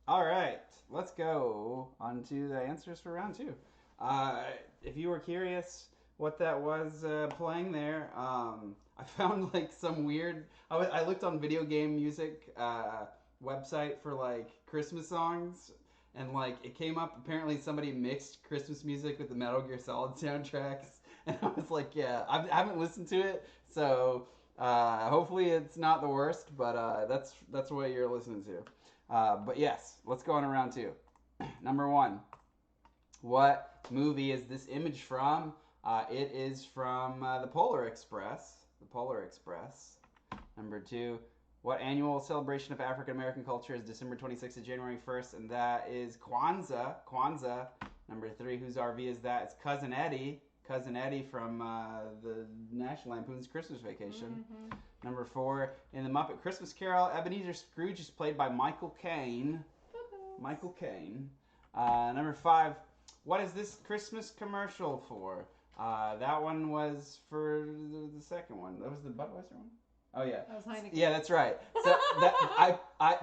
All right, let's go on to the answers for round 2. If you were curious what that was playing there, I found like some weird. I looked on video game music website for like Christmas songs, and like it came up. Apparently, somebody mixed Christmas music with the Metal Gear Solid soundtracks, and I was like, yeah, I haven't listened to it, so hopefully it's not the worst. But that's what you're listening to. But yes, let's go on to round 2. Number 1. What movie is this image from? It is from the Polar Express. The Polar Express. Number 2. What annual celebration of African American culture is December 26th to January 1st? And that is Kwanzaa. Kwanzaa. Number 3. Whose RV is that? It's Cousin Eddie. Cousin Eddie from the National Lampoon's Christmas Vacation. Mm-hmm. Number 4, in the Muppet Christmas Carol, Ebenezer Scrooge is played by Michael Caine. Michael Caine. Number 5, what is this Christmas commercial for? That one was for the second one. That was the Budweiser one? Oh, yeah. That was Heineken. Yeah, that's right. So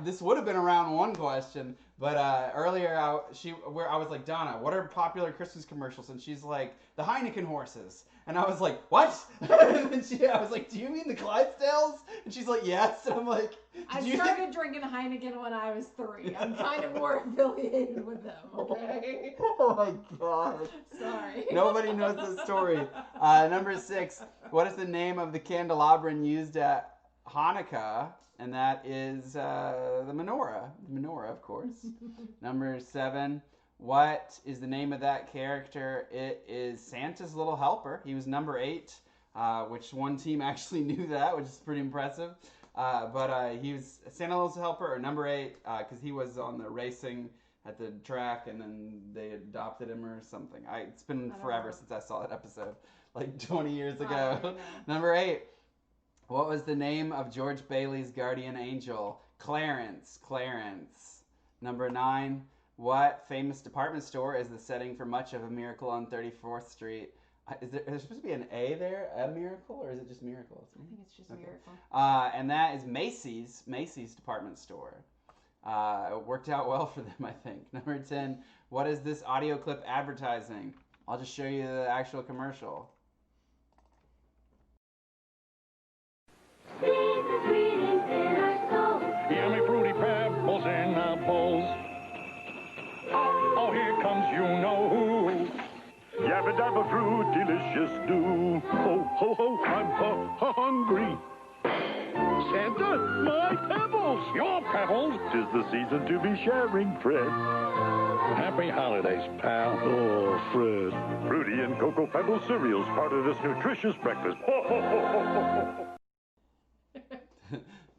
this would have been a round 1 question, but earlier I was like, Donna, what are popular Christmas commercials? And she's like, the Heineken horses. And I was like, what? And then I was like, do you mean the Clydesdales? And she's like, yes. And I'm like, I started drinking Heineken when I was 3. I'm kind of more affiliated with them, okay? Oh my God. Sorry. Nobody knows the story. Number 6, what is the name of the candelabrum used at Hanukkah? And that is the menorah. The menorah, of course. Number 7, what is the name of that character? It is Santa's Little Helper. He was number 8, which one team actually knew that, which is pretty impressive. But he was Santa's Little Helper, or number 8, because he was on the racing at the track, and then they adopted him or something. It's been forever since I saw that episode, like 20 years ago. Number 8, what was the name of George Bailey's guardian angel? Clarence. Clarence. Number 9, what famous department store is the setting for much of A Miracle on 34th Street? Is there supposed to be an A there? A Miracle? Or is it just Miracle? I think it's just Miracle. And that is Macy's. Macy's department store. It worked out well for them, I think. Number 10, what is this audio clip advertising? I'll just show you the actual commercial. Yummy fruity pebbles in our bowls. Oh, here comes you-know-who. Yabba dabba fruit, delicious do. Ho, ho, ho, I'm hungry. Santa, my pebbles. Your pebbles? 'Tis the season to be sharing, Fred. Happy holidays, pal. Oh, Fred. Fruity and Cocoa Pebble cereals, part of this nutritious breakfast. Ho, ho, ho, ho, ho, ho.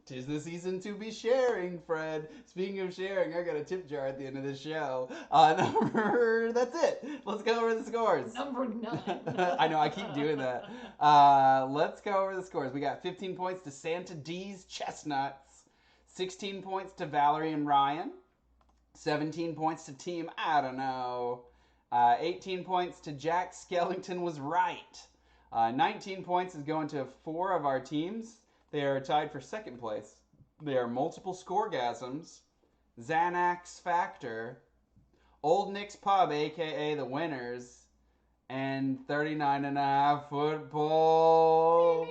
'Tis the season to be sharing, Fred. Speaking of sharing, I got a tip jar at the end of the show. That's it. Let's go over the scores. Number 9. I know, I keep doing that. Let's go over the scores. We got 15 points to Santa D's Chestnuts, 16 points to Valerie and Ryan, 17 points to Team I don't know, 18 points to Jack Skellington was right. 19 points is going to 4 of our teams. They are tied for second place. They are Multiple Scoregasms, Xanax Factor, Old Nick's Pub, a.k.a. the winners, and 39.5 football.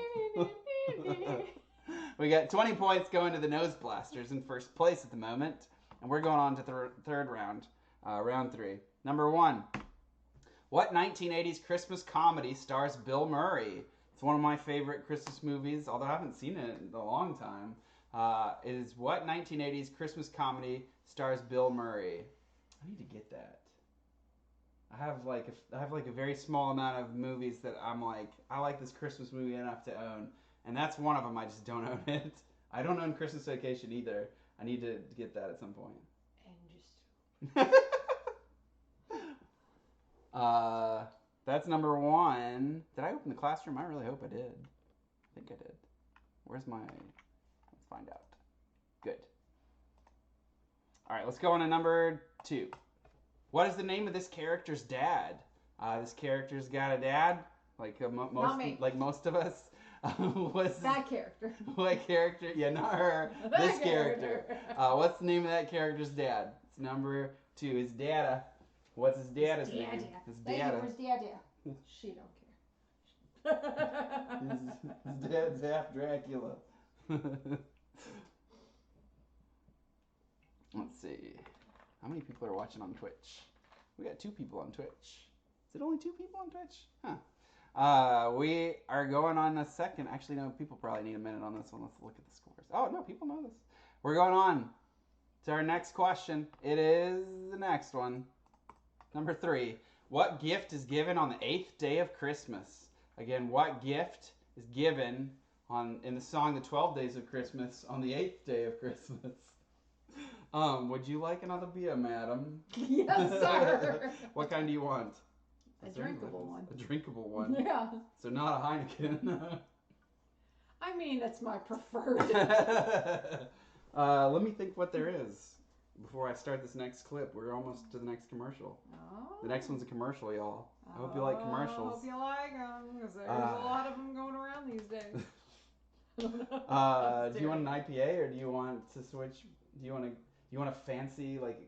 We got 20 points going to the Nose Blasters in first place at the moment. And we're going on to third round, round 3. Number 1. What 1980s Christmas comedy stars Bill Murray? It's one of my favorite Christmas movies, although I haven't seen it in a long time. Is what 1980s Christmas comedy stars Bill Murray? I need to get that. I have like a very small amount of movies that I'm like, I like this Christmas movie enough to own, and that's one of them. I just don't own it. I don't own Christmas Vacation either. I need to get that at some point. And just That's number 1. Did I open the classroom? I really hope I did. I think I did. Where's my... Let's find out. Good. All right, let's go on to number 2. What is the name of this character's dad? This character's got a dad, like most of us. That character. What character? Yeah, not her. This character. What's the name of that character's dad? number 2. His data. What's his dada's name? His dada. Where's Dada? She don't care. His dad's half Dracula. Let's see. How many people are watching on Twitch? We got 2 people on Twitch. Is it only 2 people on Twitch? Huh. We are going on a second. Actually, no, people probably need a minute on this one. Let's look at the scores. Oh, no, people know this. We're going on to our next question. It is the next one. Number 3. What gift is given on the 8th day of Christmas? Again, what gift is given in the song The 12 Days of Christmas on the 8th day of Christmas? Would you like another beer, madam? Yes, sir. What kind do you want? A drinkable one. A drinkable one? Yeah. So not a Heineken. I mean, it's my preferred. Let me think what there is before I start this next clip. We're almost to the next commercial. Oh. The next one's a commercial, y'all. I hope you like commercials. I hope you like them, because there's a lot of them going around these days. Do you want an IPA or do you want to switch? Do you want a fancy, like,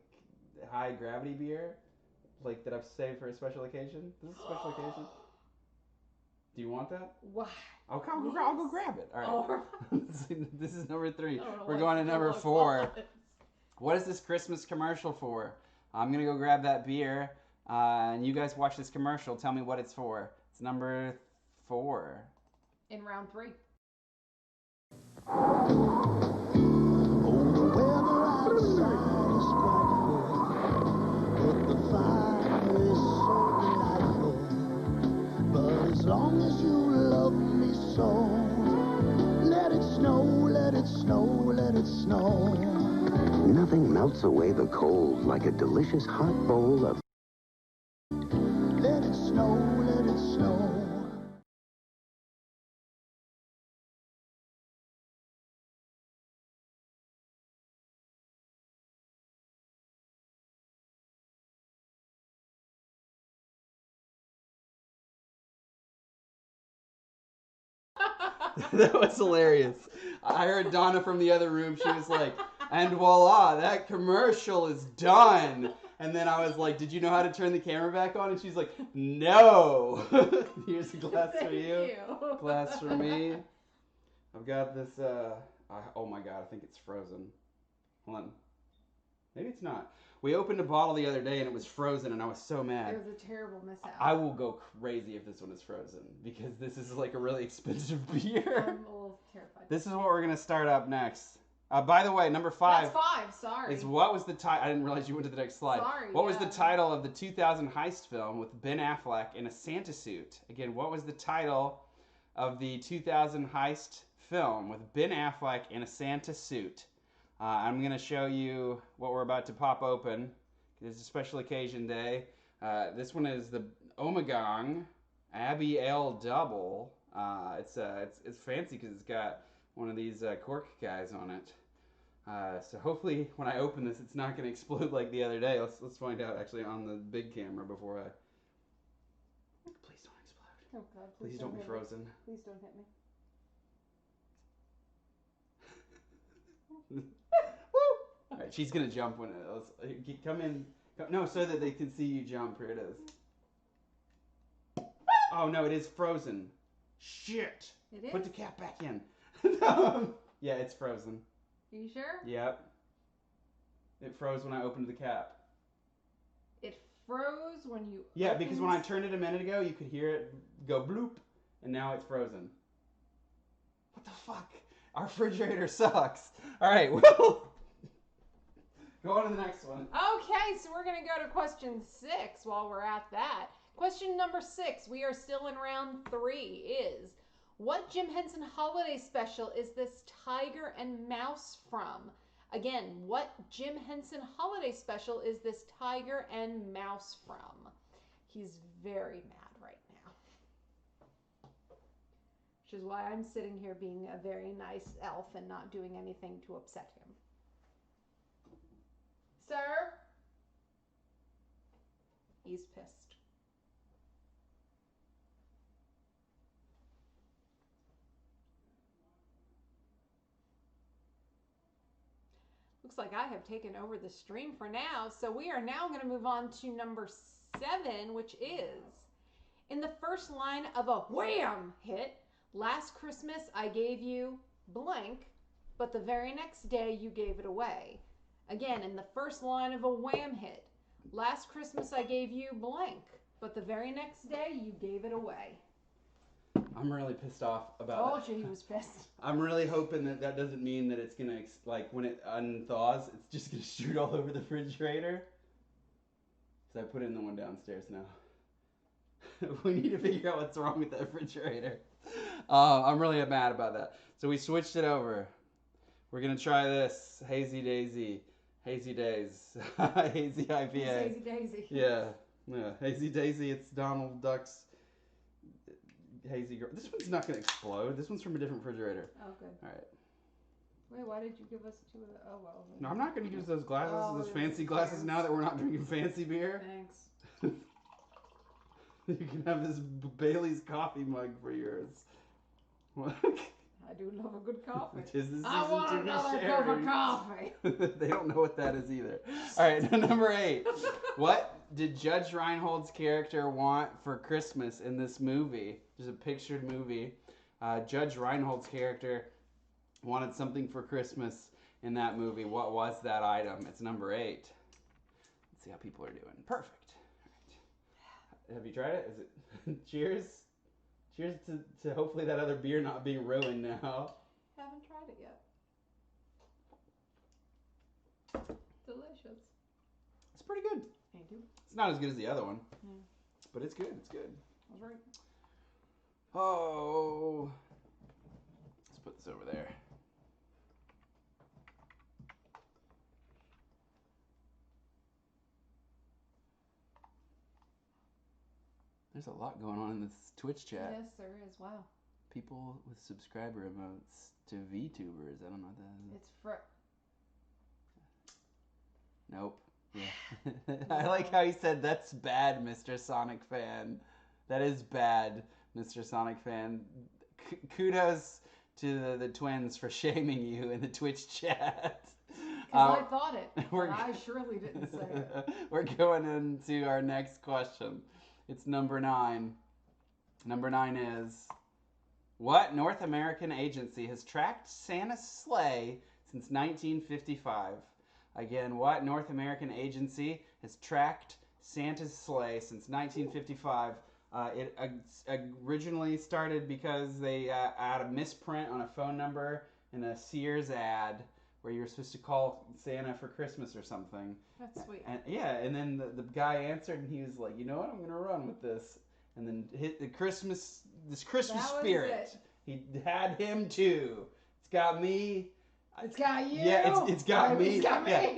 high gravity beer, like that I've saved for a special occasion? This is a special occasion. Do you want that? Why? I'll go grab it. All right. Oh. This is number 3. We're going to number 4. What is this Christmas commercial for? I'm gonna go grab that beer, and you guys watch this commercial. Tell me what it's for. It's number 4. In round 3. As long as you love me so, let it snow, let it snow, let it snow. Nothing melts away the cold like a delicious hot bowl of... Let it snow, let it snow. That was hilarious. I heard Donna from the other room. She was like, and voila, that commercial is done. And then I was like, did you know how to turn the camera back on? And she's like, no. Here's a glass for you. Glass for me. I've got this, oh my God, I think it's frozen. Hold on. Maybe it's not. We opened a bottle the other day and it was frozen and I was so mad. It was a terrible miss out. I will go crazy if this one is frozen because this is like a really expensive beer. I'm a little terrified. This is what we're going to start up next. By the way, number 5. That's 5, sorry. Is what was the title? I didn't realize you went to the next slide. Sorry, what was the title of the 2000 heist film with Ben Affleck in a Santa suit? Again, what was the title of the 2000 heist film with Ben Affleck in a Santa suit? I'm going to show you what we're about to pop open. It's a special occasion day. This one is the Ommegang Abbey Ale Double. It's fancy because it's got one of these cork guys on it. So hopefully when I open this, it's not going to explode like the other day. Let's find out actually on the big camera before I... Please don't explode. Oh God, please don't be frozen. Please don't hit me. Woo! All right, she's gonna jump when it. Come in. No, so that they can see you jump. Here it is. Oh no, it is frozen. Shit. It is? Put the cap back in. Yeah, it's frozen. Are you sure? Yep. It froze when I opened the cap. It froze when you. Yeah, because when I turned it a minute ago, you could hear it go bloop, and now it's frozen. What the fuck? Our refrigerator sucks. All right, well, go on to the next one. Okay, so we're going to go to question 6 while we're at that. Question number 6, we are still in round 3, is what Jim Henson holiday special is this tiger and mouse from? Again, what Jim Henson holiday special is this tiger and mouse from? He's very mad right now. Which is why I'm sitting here being a very nice elf and not doing anything to upset him. Sir? He's pissed. Looks like I have taken over the stream for now. So we are now going to move on to number 7, which is in the first line of a Wham hit. Last Christmas I gave you blank, but the very next day you gave it away. Again, in the first line of a Wham hit. Last Christmas I gave you blank, but the very next day you gave it away. I'm really pissed off about Told you he was pissed. I'm really hoping that that doesn't mean that it's gonna, like, when it unthaws, it's just gonna shoot all over the refrigerator. So I put in the one downstairs now. We need to figure out what's wrong with that refrigerator. I'm really mad about that. So we switched it over. We're gonna try this Hazy Daisy, Hazy Days, Hazy IPA. Hazy Daisy. Yeah, Hazy Daisy. It's Donald Duck's Hazy Girl. This one's not gonna explode. This one's from a different refrigerator. Oh, good. All right. Wait, why did you give us 2 of the... Oh, well. No, I'm not gonna use those glasses, Oh, those really? fancy glasses now that we're not drinking fancy beer. Thanks. You can have this Bailey's coffee mug for yours. What? I do love a good coffee. Tis the I season want to be another cup sharing. of coffee. They don't know what that is either. All right, number 8. What did Judge Reinhold's character want for Christmas in this movie? There's a pictured movie. Judge Reinhold's character wanted something for Christmas in that movie. What was that item? It's number 8. Let's see how people are doing. Perfect. All right. Have you tried it? Is it? Cheers. Cheers to hopefully that other beer not being ruined now. Haven't tried it yet. Delicious. It's pretty good. Thank you. It's not as good as the other one, Yeah. but it's good. It's good. That's right. Oh, let's put this over there. There's a lot going on in this Twitch chat. Yes, there is. Wow. People with subscriber emotes to VTubers. I don't know what that is. It's for... Nope. Yeah. I like how he said, that's bad, Mr. Sonic Fan. That is bad, Mr. Sonic Fan. Kudos to the twins for shaming you in the Twitch chat. Because I thought it, but I surely didn't say it. We're going into our next question. It's number 9. Number 9 is, what North American agency has tracked Santa's sleigh since 1955? Again, what North American agency has tracked Santa's sleigh since 1955? It originally started because they had a misprint on a phone number in a Sears ad where you were supposed to call Santa for Christmas or something. That's sweet. And then the guy answered and he was like, you know what, I'm going to run with this. And then hit this Christmas spirit. He had him too. It's got me. It's got you. Yeah, it's got me. It's got me. Yeah,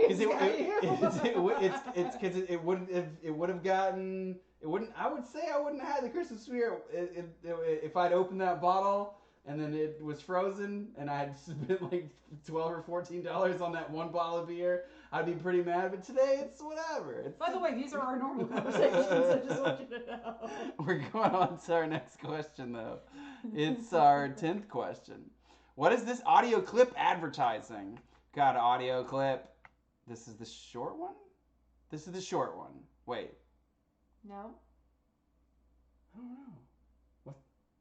It's because it would have gotten. It wouldn't. I would say I wouldn't have had the Christmas spirit if I'd opened that bottle and then it was frozen and I had spent like $12 or $14 on that one bottle of beer. I'd be pretty mad. But today it's whatever. By the way, these are our normal conversations. I just want you to know. We're going on to our next question though. It's our 10th question. What is this audio clip advertising? Got an audio clip. This is the short one? This is the short one. Wait. No. I don't know.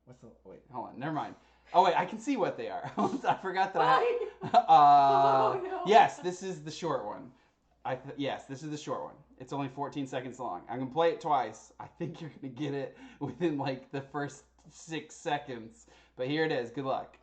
What's the... Wait, hold on. Never mind. Oh, wait. I can see what they are. I forgot that Oh, no. Yes, this is the short one. Yes, this is the short one. It's only 14 seconds long. I'm going to play it twice. I think you're going to get it within, like, the first 6 seconds. But here it is. Good luck.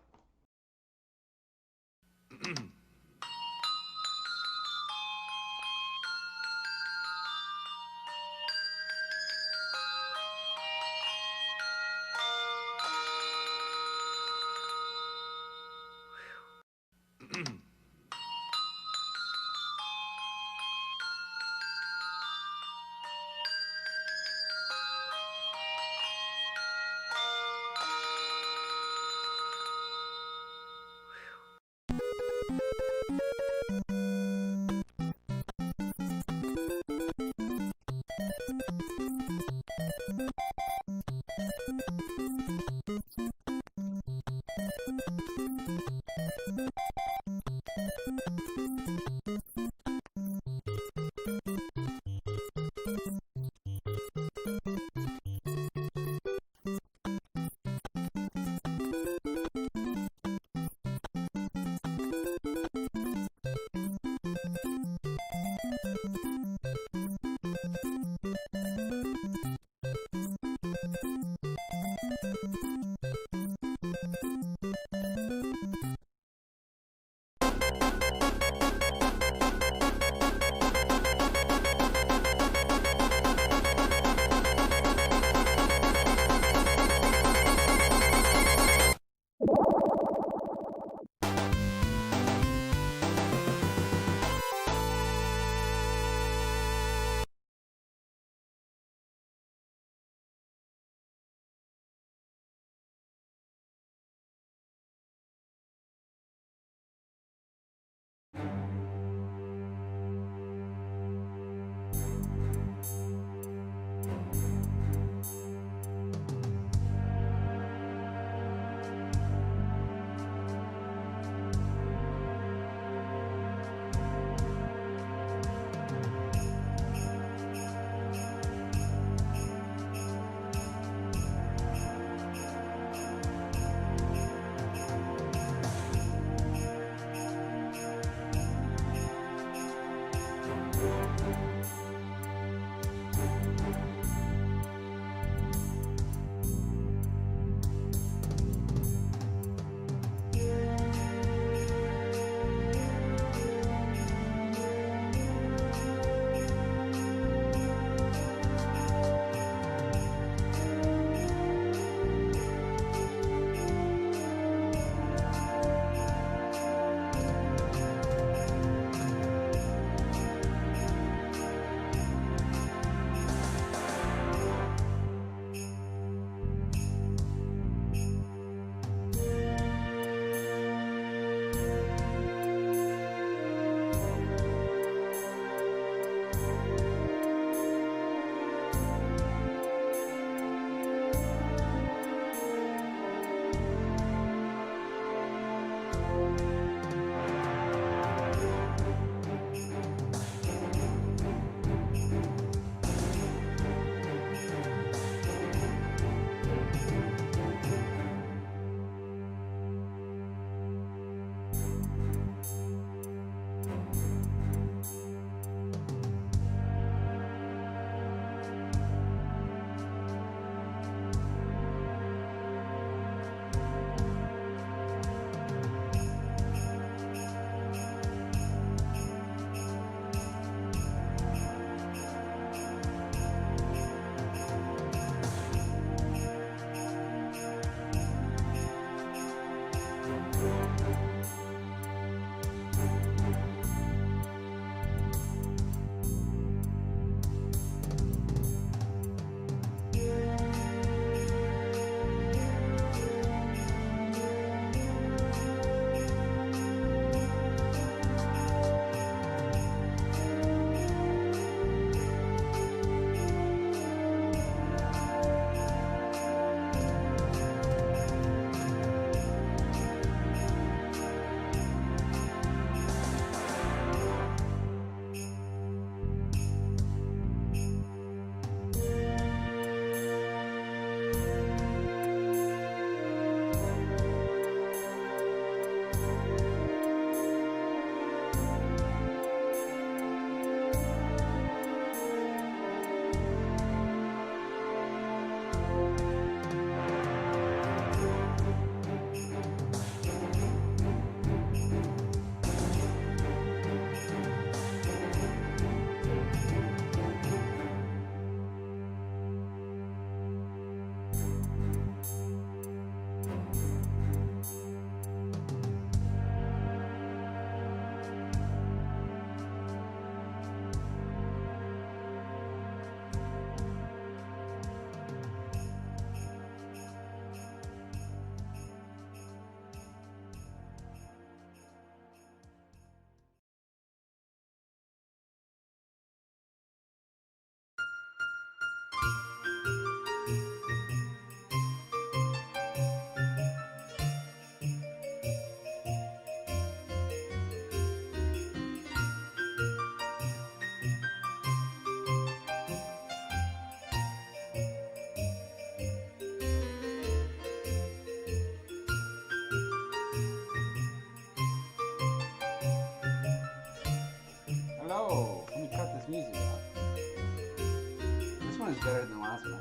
better than the last one,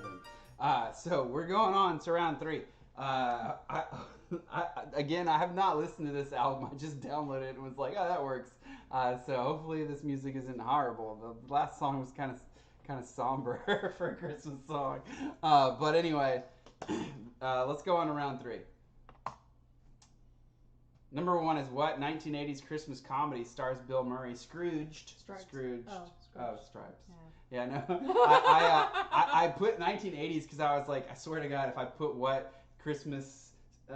I think. So we're going on to round 3. Again, I have not listened to this album. I just downloaded it and was like, oh, that works. So hopefully this music isn't horrible. The last song was kind of somber for a Christmas song. But anyway, let's go on to round 3. Number 1 is what 1980s Christmas comedy stars Bill Murray? Scrooged. Stripes. Scrooged. Oh, Stripes. Yeah. Yeah, no. I put 1980s because I was like, I swear to God, if I put what Christmas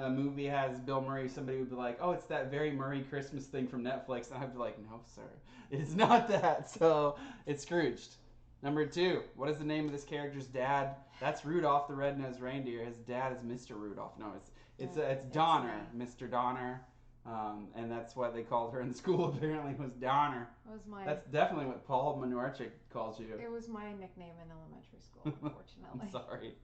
movie has Bill Murray, somebody would be like, oh, it's that very Murray Christmas thing from Netflix. And I'd be like, no, sir, it is not that. So it's Scrooged. Number 2, what is the name of this character's dad? That's Rudolph the Red-Nosed Reindeer. His dad is Mr. Rudolph. No, it's Donner, Mr. Donner. And that's what they called her in school, apparently, was Donner. That's definitely what Paul Manuarchik calls you. It was my nickname in elementary school, unfortunately. I'm sorry.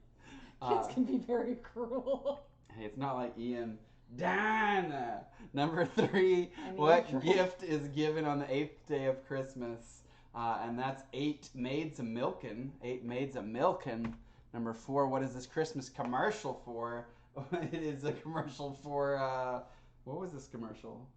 Kids can be very cruel. Hey, it's not like Ian. Dana! Number 3, what gift is given on the 8th day of Christmas? And that's 8 maids a-milkin'. 8 maids a-milkin'. Number 4, what is this Christmas commercial for? It is a commercial for, what was this commercial?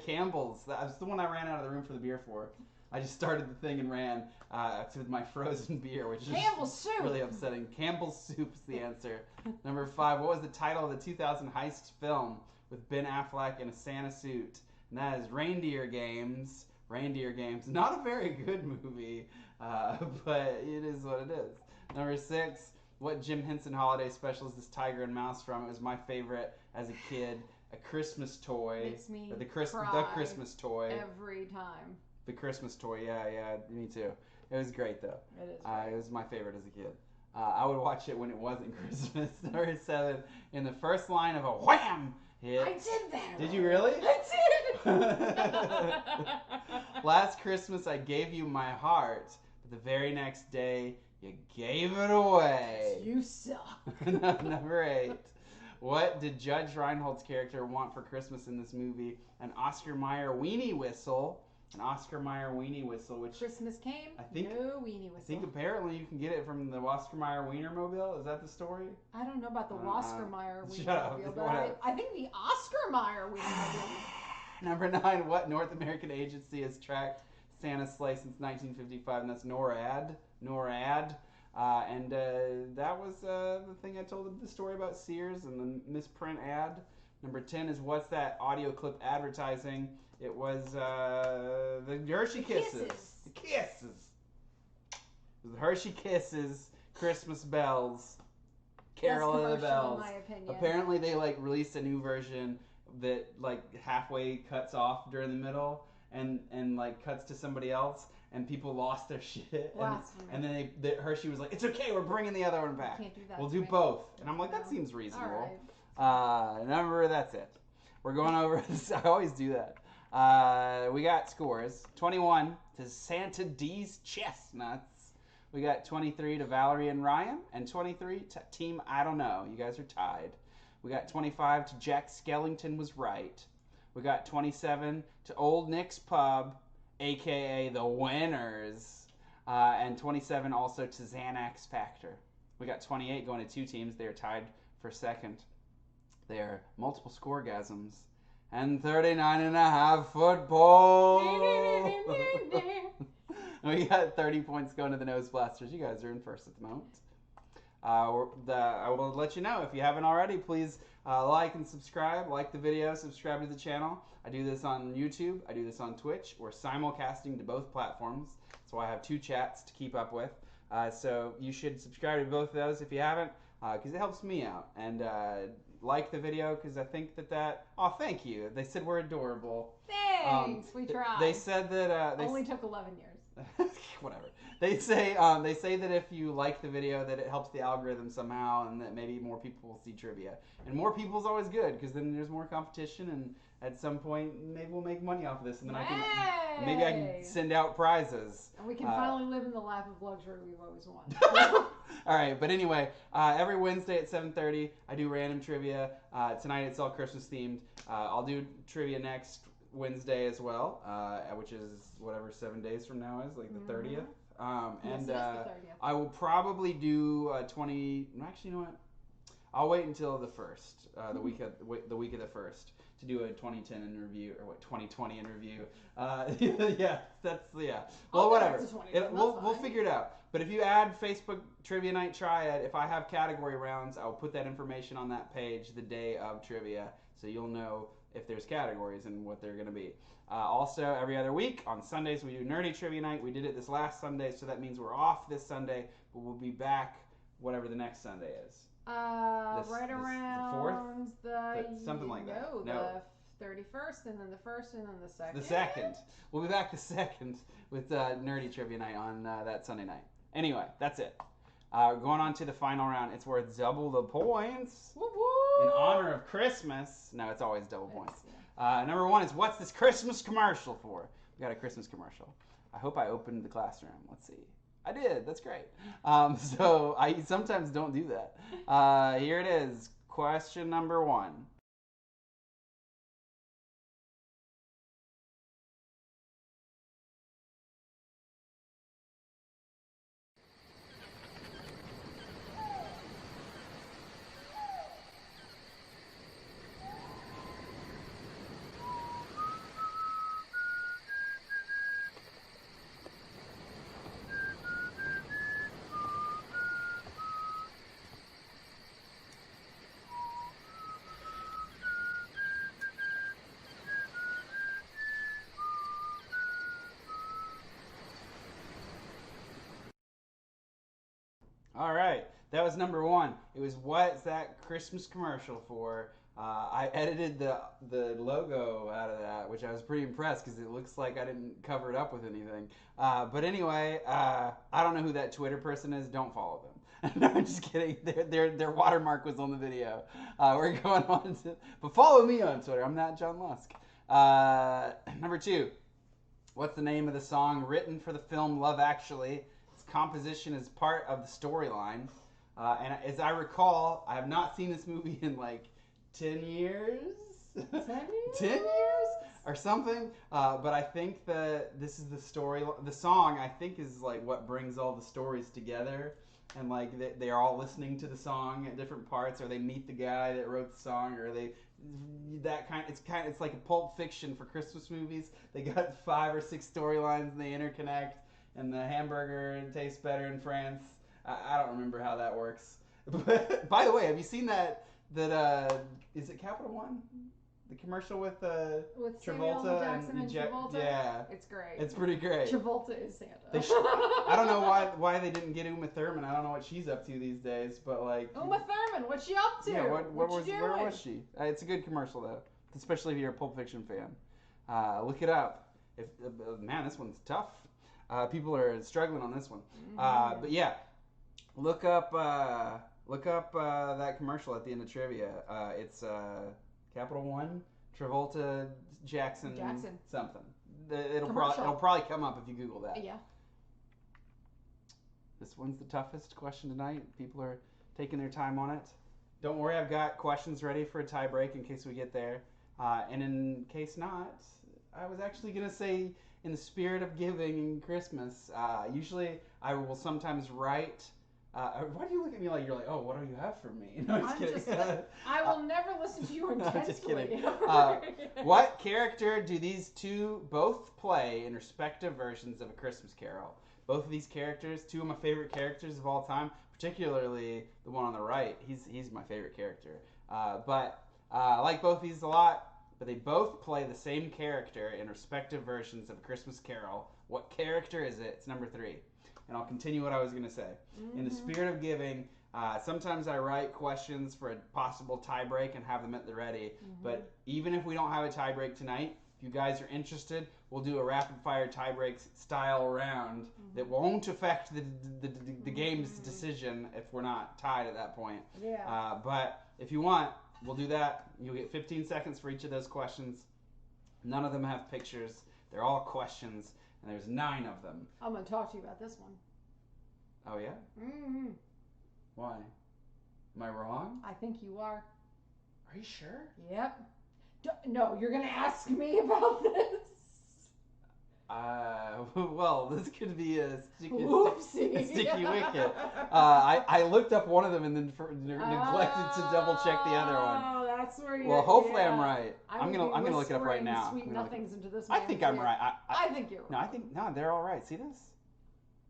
Campbell's. That was the one I ran out of the room for the beer for. I just started the thing and ran to my frozen beer, which is Campbell's soup. Really upsetting. Campbell's soup is the answer. Number 5, what was the title of the 2000 heist film with Ben Affleck in a Santa suit? And that is Reindeer Games. Reindeer Games. Not a very good movie, but it is what it is. Number 6, what Jim Henson holiday special is this Tiger and Mouse from? It was my favorite as a kid. A Christmas toy. Makes me the cry Christmas toy. every time. The Christmas toy, yeah, me too. It was great though. It is. Great. It was my favorite as a kid. I would watch it when it wasn't Christmas. Number 7, in the first line of a Wham hit. I did that. Did you really? I did. Last Christmas I gave you my heart, but the very next day you gave it away. You suck. Number 8. What did Judge Reinhold's character want for Christmas in this movie? An Oscar Mayer weenie whistle. An Oscar Mayer weenie whistle, which Christmas came. I think, no weenie whistle. I think apparently you can get it from the Oscar Mayer Wienermobile. Is that the story? I don't know about the Oscar Mayer Shut up. Wienermobile, but I think the Oscar Mayer Wienermobile. Number 9. What North American agency has tracked Santa's sleigh since 1955? And that's NORAD. NORAD. And that was the thing I told the story about Sears and the misprint ad. Number 10 is what's that audio clip advertising? It was the Hershey Kisses. The Kisses. It was the Hershey Kisses, Christmas Bells, Carol of the Bells. In my opinion. Apparently they released a new version that halfway cuts off during the middle and cuts to somebody else. And people lost their shit. And then Hershey was like, it's okay, we're bringing the other one back. Can't do that we'll do both. And I'm like, that seems reasonable. All right. That's it. We're going over this. I always do that. We got scores. 21 to Santa D's Chestnuts. We got 23 to Valerie and Ryan. And 23 to Team I Don't Know. You guys are tied. We got 25 to Jack Skellington Was Right. We got 27 to Old Nick's Pub, a.k.a. the Winners, and 27 also to Xanax Factor. We got 28 going to 2 teams. They are tied for second. They are multiple scoregasms. And 39.5 football. We got 30 points going to the Nose Blasters. You guys are in first at the moment. I will let you know, if you haven't already, please like and subscribe. Like the video, subscribe to the channel. I do this on YouTube. I do this on Twitch. We're simulcasting to both platforms. So I have 2 chats to keep up with. So you should subscribe to both of those if you haven't, because it helps me out. And like the video, because I think that... Oh, thank you. They said we're adorable. Thanks. We tried. They said that... Only took 11 years. Whatever. They say that if you like the video, that it helps the algorithm somehow, and that maybe more people will see trivia. And more people is always good, because then there's more competition, and at some point maybe we'll make money off of this, and then I can send out prizes. And we can finally live in the life of luxury we've always wanted. All right, but anyway, every Wednesday at 7:30, I do random trivia. Tonight it's all Christmas themed. I'll do trivia next Wednesday as well, which is whatever 7 days from now is, like the 30th. And Yes, it is the 30th. I will probably do 20. Actually, you know what? I'll wait until the first, the week of the first, to do a 2010 in review, or 2020 in review. Yeah, that's yeah. Well, I'll go back whatever. to 2010, We'll fine. figure it out. But if you add Facebook Trivia Night Triad, if I have category rounds, I'll put that information on that page the day of trivia, so you'll know if there's categories and what they're going to be. Also, every other week on Sundays we do Nerdy Trivia Night. We did it this last Sunday, so that means we're off this Sunday, but we'll be back whatever the next Sunday is. Right around something like that. The 31st, and then the 1st, and then the 2nd. The 2nd. We'll be back the 2nd with Nerdy Trivia Night on that Sunday night. Anyway, that's it. Going on to the final round. It's worth double the points. Woo-woo! In honor of Christmas. No, it's always double points. Number 1 is, what's this Christmas commercial for? We got a Christmas commercial. I hope I opened the classroom. Let's see. I did. That's great. So I sometimes don't do that. Here it is. Question number 1. All right, that was number 1. It was, what's that Christmas commercial for? I edited the logo out of that, which I was pretty impressed because it looks like I didn't cover it up with anything. But anyway, I don't know who that Twitter person is. Don't follow them. No, I'm just kidding. Their watermark was on the video. We're going on to, but follow me on Twitter. I'm not John Lusk. Number 2. What's the name of the song written for the film Love Actually? Composition is part of the storyline, and as I recall, I have not seen this movie in like 10 years 10 years or something, but I think that this is the story. The song, I think, is like what brings all the stories together, and like they are all listening to the song at different parts, or they meet the guy that wrote the song, or they it's like a Pulp Fiction for Christmas movies. They got 5 or 6 storylines and they interconnect. And the hamburger tastes better in France. I don't remember how that works. But by the way, have you seen that is it Capital One? The commercial with Travolta Samuel Jackson and Travolta? Yeah. It's great. It's pretty great. Travolta is Santa. I don't know why they didn't get Uma Thurman. I don't know what she's up to these days, but like Uma Thurman, what's she up to? Yeah, where was she? It's a good commercial though, especially if you're a Pulp Fiction fan. Look it up. Man, this one's tough. People are struggling on this one. But yeah, look up that commercial at the end of trivia. It's Capital One, Travolta, Jackson. Something. It'll probably come up if you Google that. Yeah. This one's the toughest question tonight. People are taking their time on it. Don't worry, I've got questions ready for a tie break in case we get there. And in case not, I was actually gonna say, in the spirit of giving and Christmas, usually I will sometimes write. Why do you look at me like you're like, oh, what do you have for me? No, I'm just kidding. I will never listen to you intensely. Just kidding. What character do these two both play in respective versions of A Christmas Carol? Both of these characters, 2 of my favorite characters of all time, particularly the one on the right. He's my favorite character. But I like both these a lot. But they both play the same character in respective versions of A Christmas Carol. What character is it? It's number 3. And I'll continue what I was going to say. In the spirit of giving, sometimes I write questions for a possible tie break and have them at the ready. But even if we don't have a tie break tonight, if you guys are interested, we'll do a rapid fire tie break style round that won't affect the game's decision if we're not tied at that point. Yeah. But if you want, we'll do that. You'll get 15 seconds for each of those questions. None of them have pictures. They're all questions, and there's 9 of them. I'm going to talk to you about this one. Oh, yeah? Why? Am I wrong? I think you are. Are you sure? Yep. No, you're going to ask me about this? Well, this could be a sticky Whoopsie. wicket. I looked up one of them and then neglected to double check the other one. Oh, that's where you. Well, hopefully I'm right. I I'm would gonna be look it up right whispering now. Sweet nothings into this. I think I'm man's ear. right. I think you're right. No, they're all right. See this?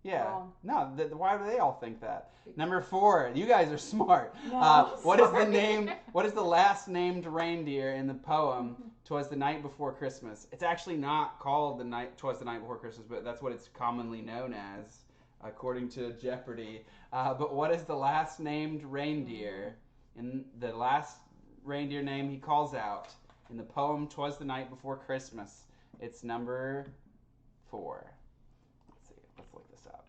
Yeah. Wrong. No, why do they all think that? Number 4. You guys are smart. No, what is the sorry. name? What is the last named reindeer in the poem "'Twas the Night Before Christmas"? It's actually not called "'Twas the Night Before Christmas," but that's what it's commonly known as, according to Jeopardy. But what is the last named reindeer? In the last reindeer name he calls out in the poem "'Twas the Night Before Christmas"? It's number 4. Let's look this up.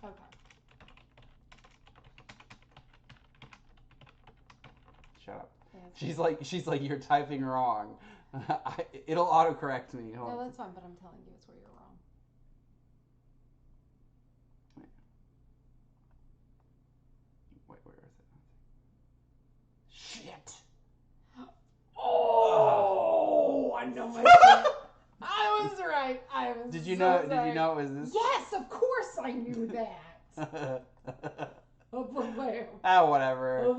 Okay. Shut up. She's like you're typing wrong. It'll autocorrect me. Hold No, on. that's fine, but I'm telling you it's where you're wrong. Wait, where is it? Shit. Oh, I know my shit. I was right. Did you know it was this? Yes, of course I knew that. Whatever.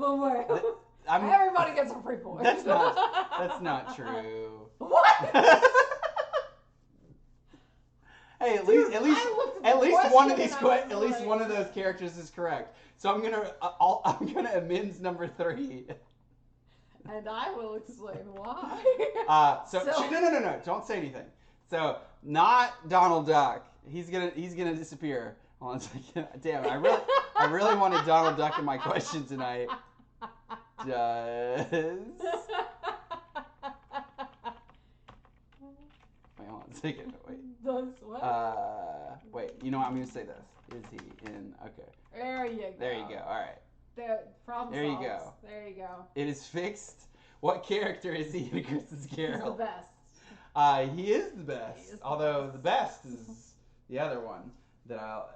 Everybody gets a free point. That's not true. What? Hey, at Dude, least one of those characters is correct. So I'm gonna amend number 3. And I will explain why. No. Don't say anything. So not Donald Duck. He's gonna disappear. Hold on a second. Damn it! I really wanted Donald Duck in my question tonight. Does wait? Hold on a second. Wait. Does what? Wait. You know what? I'm gonna say this. Is he in? Okay. There you go. There you go. All right. There you go. There you go. It is fixed. What character is he in A Christmas Carol? He's the best. He is the best. Although the best is the other one that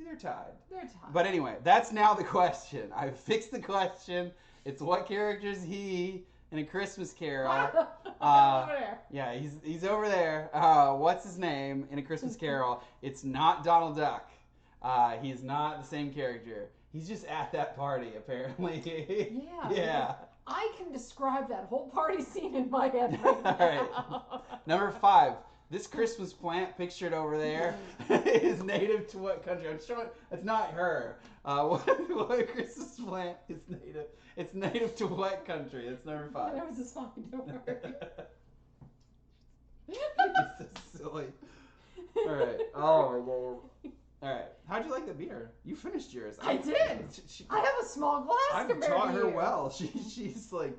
they're tied. They're tied. But anyway, that's now the question. I fixed the question. It's what character is he in A Christmas Carol? Over there. Yeah, he's over there. What's his name in A Christmas Carol? It's not Donald Duck. He's not the same character. He's just at that party, apparently. Yeah. Yeah. I can describe that whole party scene in my head right now. All right. Number 5. This Christmas plant pictured over there is native to what country? I'm showing. It's not her. What Christmas plant is native? It's native to what country? That's number 5. That was just fine. Don't worry. You're so silly. All right. Oh my god. All right. How'd you like the beer? You finished yours. I did. I have a small glass I've compared taught to her you. well. She's like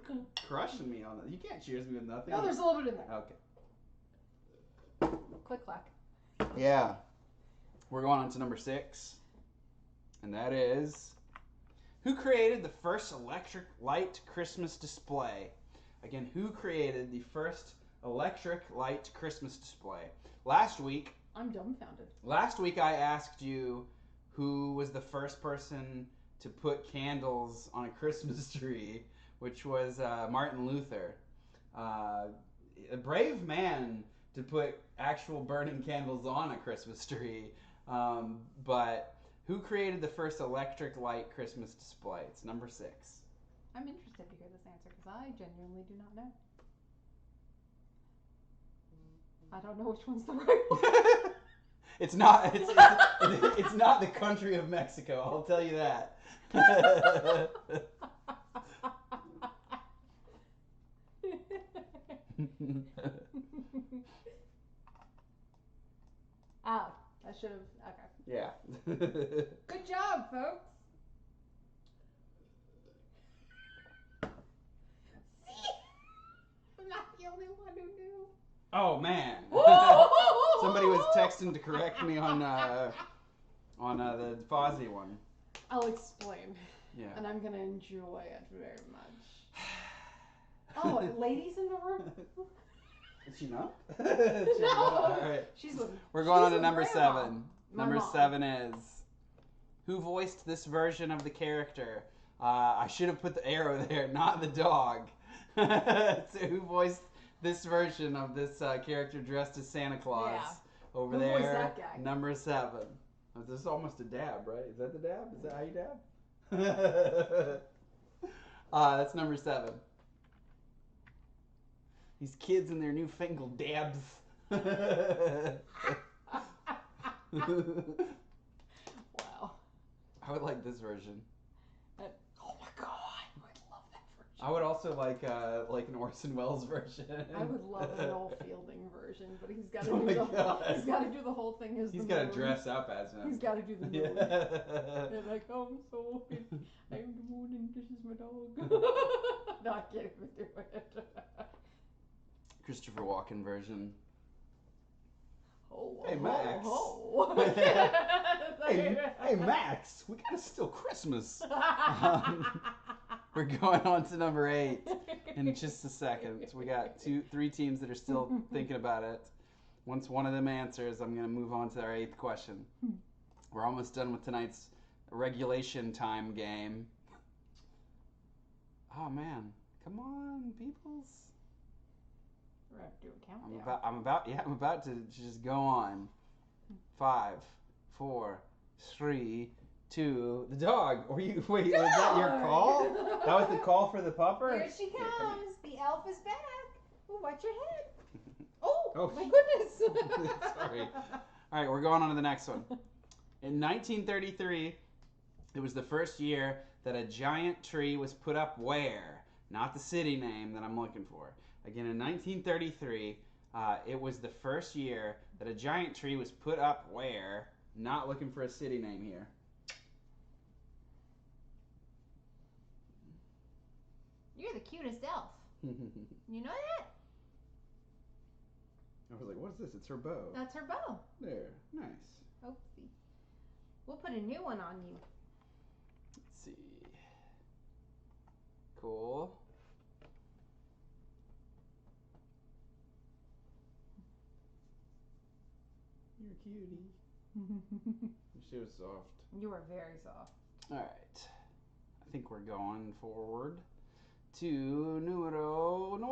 crushing me on it. You can't cheers me with nothing. No, there's a little bit in there. Okay. Click clack. Yeah. We're going on to number 6. And that is, who created the first electric light Christmas display? Again, who created the first electric light Christmas display? Last week I asked you who was the first person to put candles on a Christmas tree, which was Martin Luther. A brave man to put actual burning candles on a Christmas tree. But who created the first electric light Christmas display? It's number 6. I'm interested to hear this answer because I genuinely do not know. I don't know which one's the right one. It's not the country of Mexico, I'll tell you that. Oh, I should have. Okay. Yeah. Good job, folks. See? I'm not the only one who knew. Oh man. Somebody was texting to correct me on the Fozzie one. I'll explain. Yeah. And I'm gonna enjoy it very much. Oh, ladies in the room? Is she not? No. All right. We're going on to number 7. Number 7 is, who voiced this version of the character? I should have put the arrow there, not the dog. So who voiced this version of this character dressed as Santa Claus? Yeah. over Who there. was that guy? Number 7. This is almost a dab, right? Is that the dab? Is that how you dab? That's number 7. These kids and their newfangled dabs. Wow. I would like this version. Oh my god, I would love that version. I would also like an Orson Welles version. I would love an Noel Fielding version, but he's got to Oh do my the God. he's got to do the whole thing as He's the got to moon. dress up as him. He's got to do the moon. Yeah. And like, oh, I'm so happy. I am the moon and this is my dog. No, I can't even do it. Christopher Walken version. Oh, Hey, Max. Oh. Hey, Max, we gotta steal Christmas. We're going on to number 8 in just a second. So we got 3 teams that are still thinking about it. Once one of them answers, I'm gonna move on to our 8th question. We're almost done with tonight's regulation time game. Oh man, come on, peoples. We're gonna do a countdown. I'm about to just go on. 5, 4, 3, 2. The dog. Wait, was that your call? That was the call for the pupper? Here she comes. The elf is back. Oh, watch your head. Oh. Oh, my goodness. Sorry. All right, we're going on to the next one. In 1933, it was the first year that a giant tree was put up where? Not the city name that I'm looking for. Again, in 1933, it was the first year that a giant tree was put up where? Not looking for a city name here. You're the cutest elf. You know that? I was like, what's this? It's her bow. That's her bow. There. Nice. Oopsie. We'll put a new one on you. Let's see. Cool. You're a cutie. She was soft. You are very soft. All right. I think we're going forward to numero 9.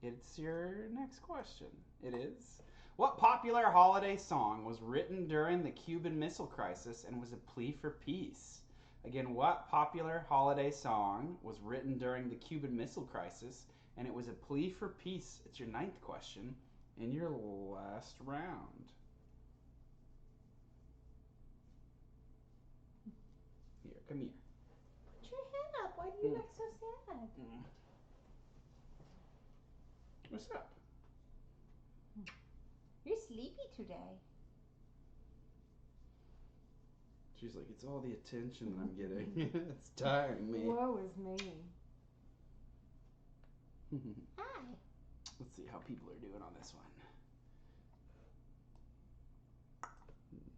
It's your next question. It is. What popular holiday song was written during the Cuban Missile Crisis and was a plea for peace? Again, what popular holiday song was written during the Cuban Missile Crisis and it was a plea for peace? It's your 9th question in your last round. Here, come here. Put your hand up. Why do you look so sad? What's up? You're sleepy today. She's like, it's all the attention that I'm getting. It's tiring me. Woe is me. Hi. Let's see how people are doing on this one.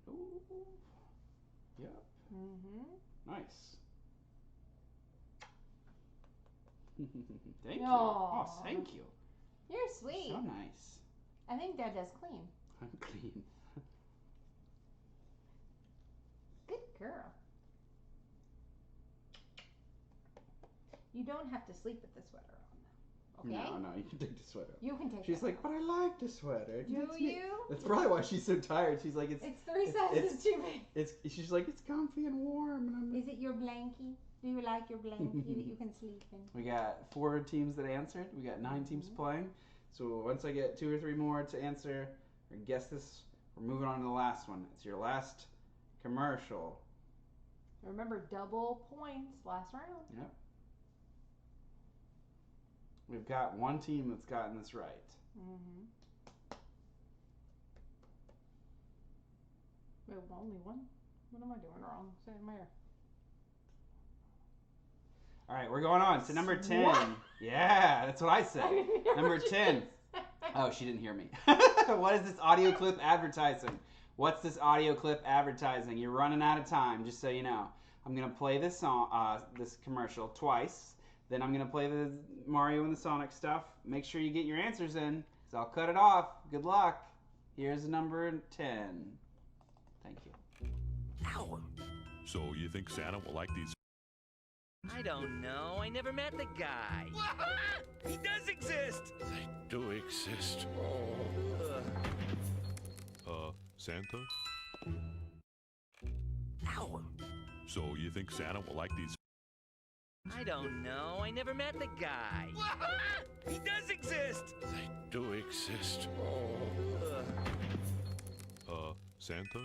Ooh. Yep. Nice. Thank you. Oh, thank you. You're sweet. So nice. I think Dad does clean. I'm clean. Good girl. You don't have to sleep with the sweater on, though. Okay? No, you can take the sweater. You can take it. She's like, but I like the sweater. Do you? That's probably why she's so tired. She's like, it's 3 sizes too big. She's like, it's comfy and warm. And I'm like, Is it your blankie? Do you like your blankie that you can sleep in? We got 4 teams that answered. We got 9 teams playing. So once I get 2 or 3 more to answer or guess this, we're moving on to the last one. It's your last commercial. Remember, double points last round. Yep. We've got 1 team that's gotten this right. We have only one? What am I doing wrong? Say it, Mayor. All right, we're going on to number 10. What? Yeah, that's what I said. Number 10. Oh, she didn't hear me. What is this audio clip advertising? What's this audio clip advertising? You're running out of time, just so you know. I'm going to play this song, this commercial twice. Then I'm going to play the Mario and the Sonic stuff. Make sure you get your answers in, because I'll cut it off. Good luck. Here's number 10. Thank you. Ow. So you think Santa will like these? I don't know. I never met the guy. He does exist. They do exist. Santa? Ow! So you think Santa will like these? I don't know. I never met the guy. He does exist! They do exist. Santa?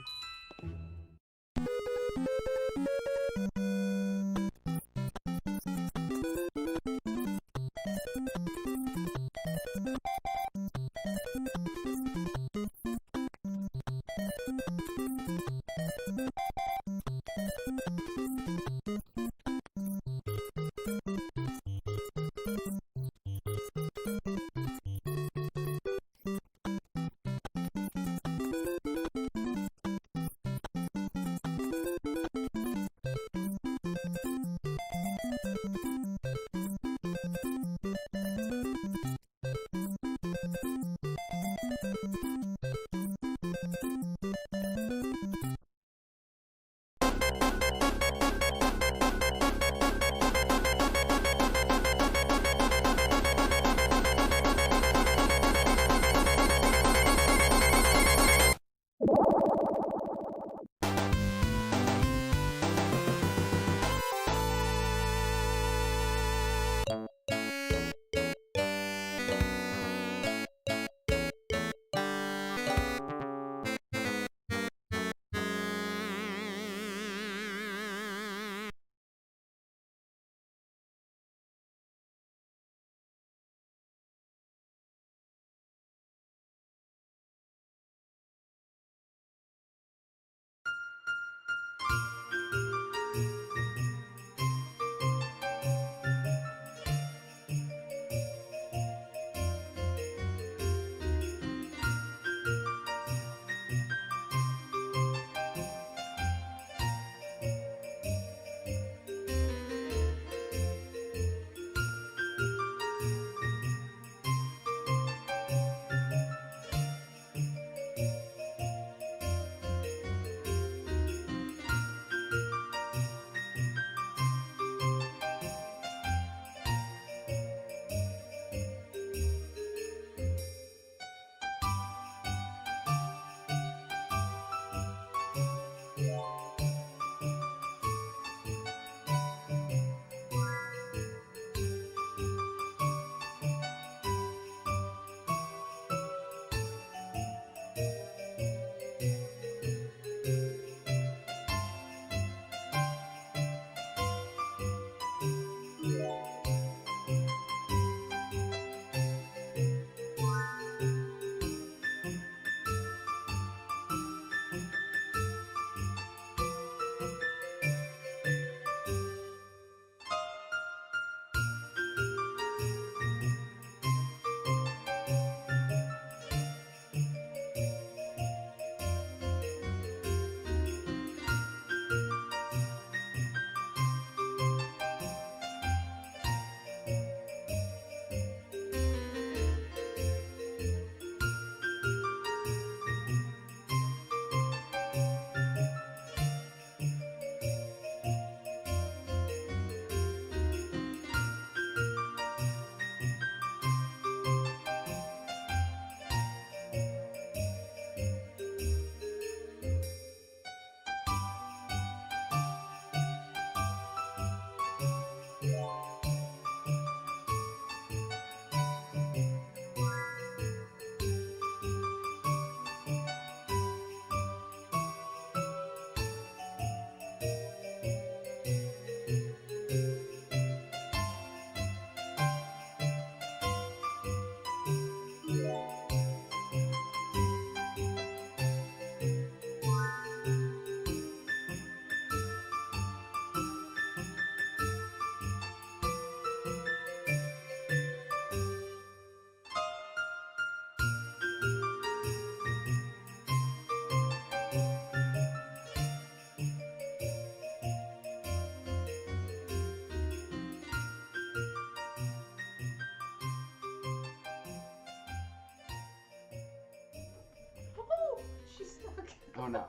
Oh no.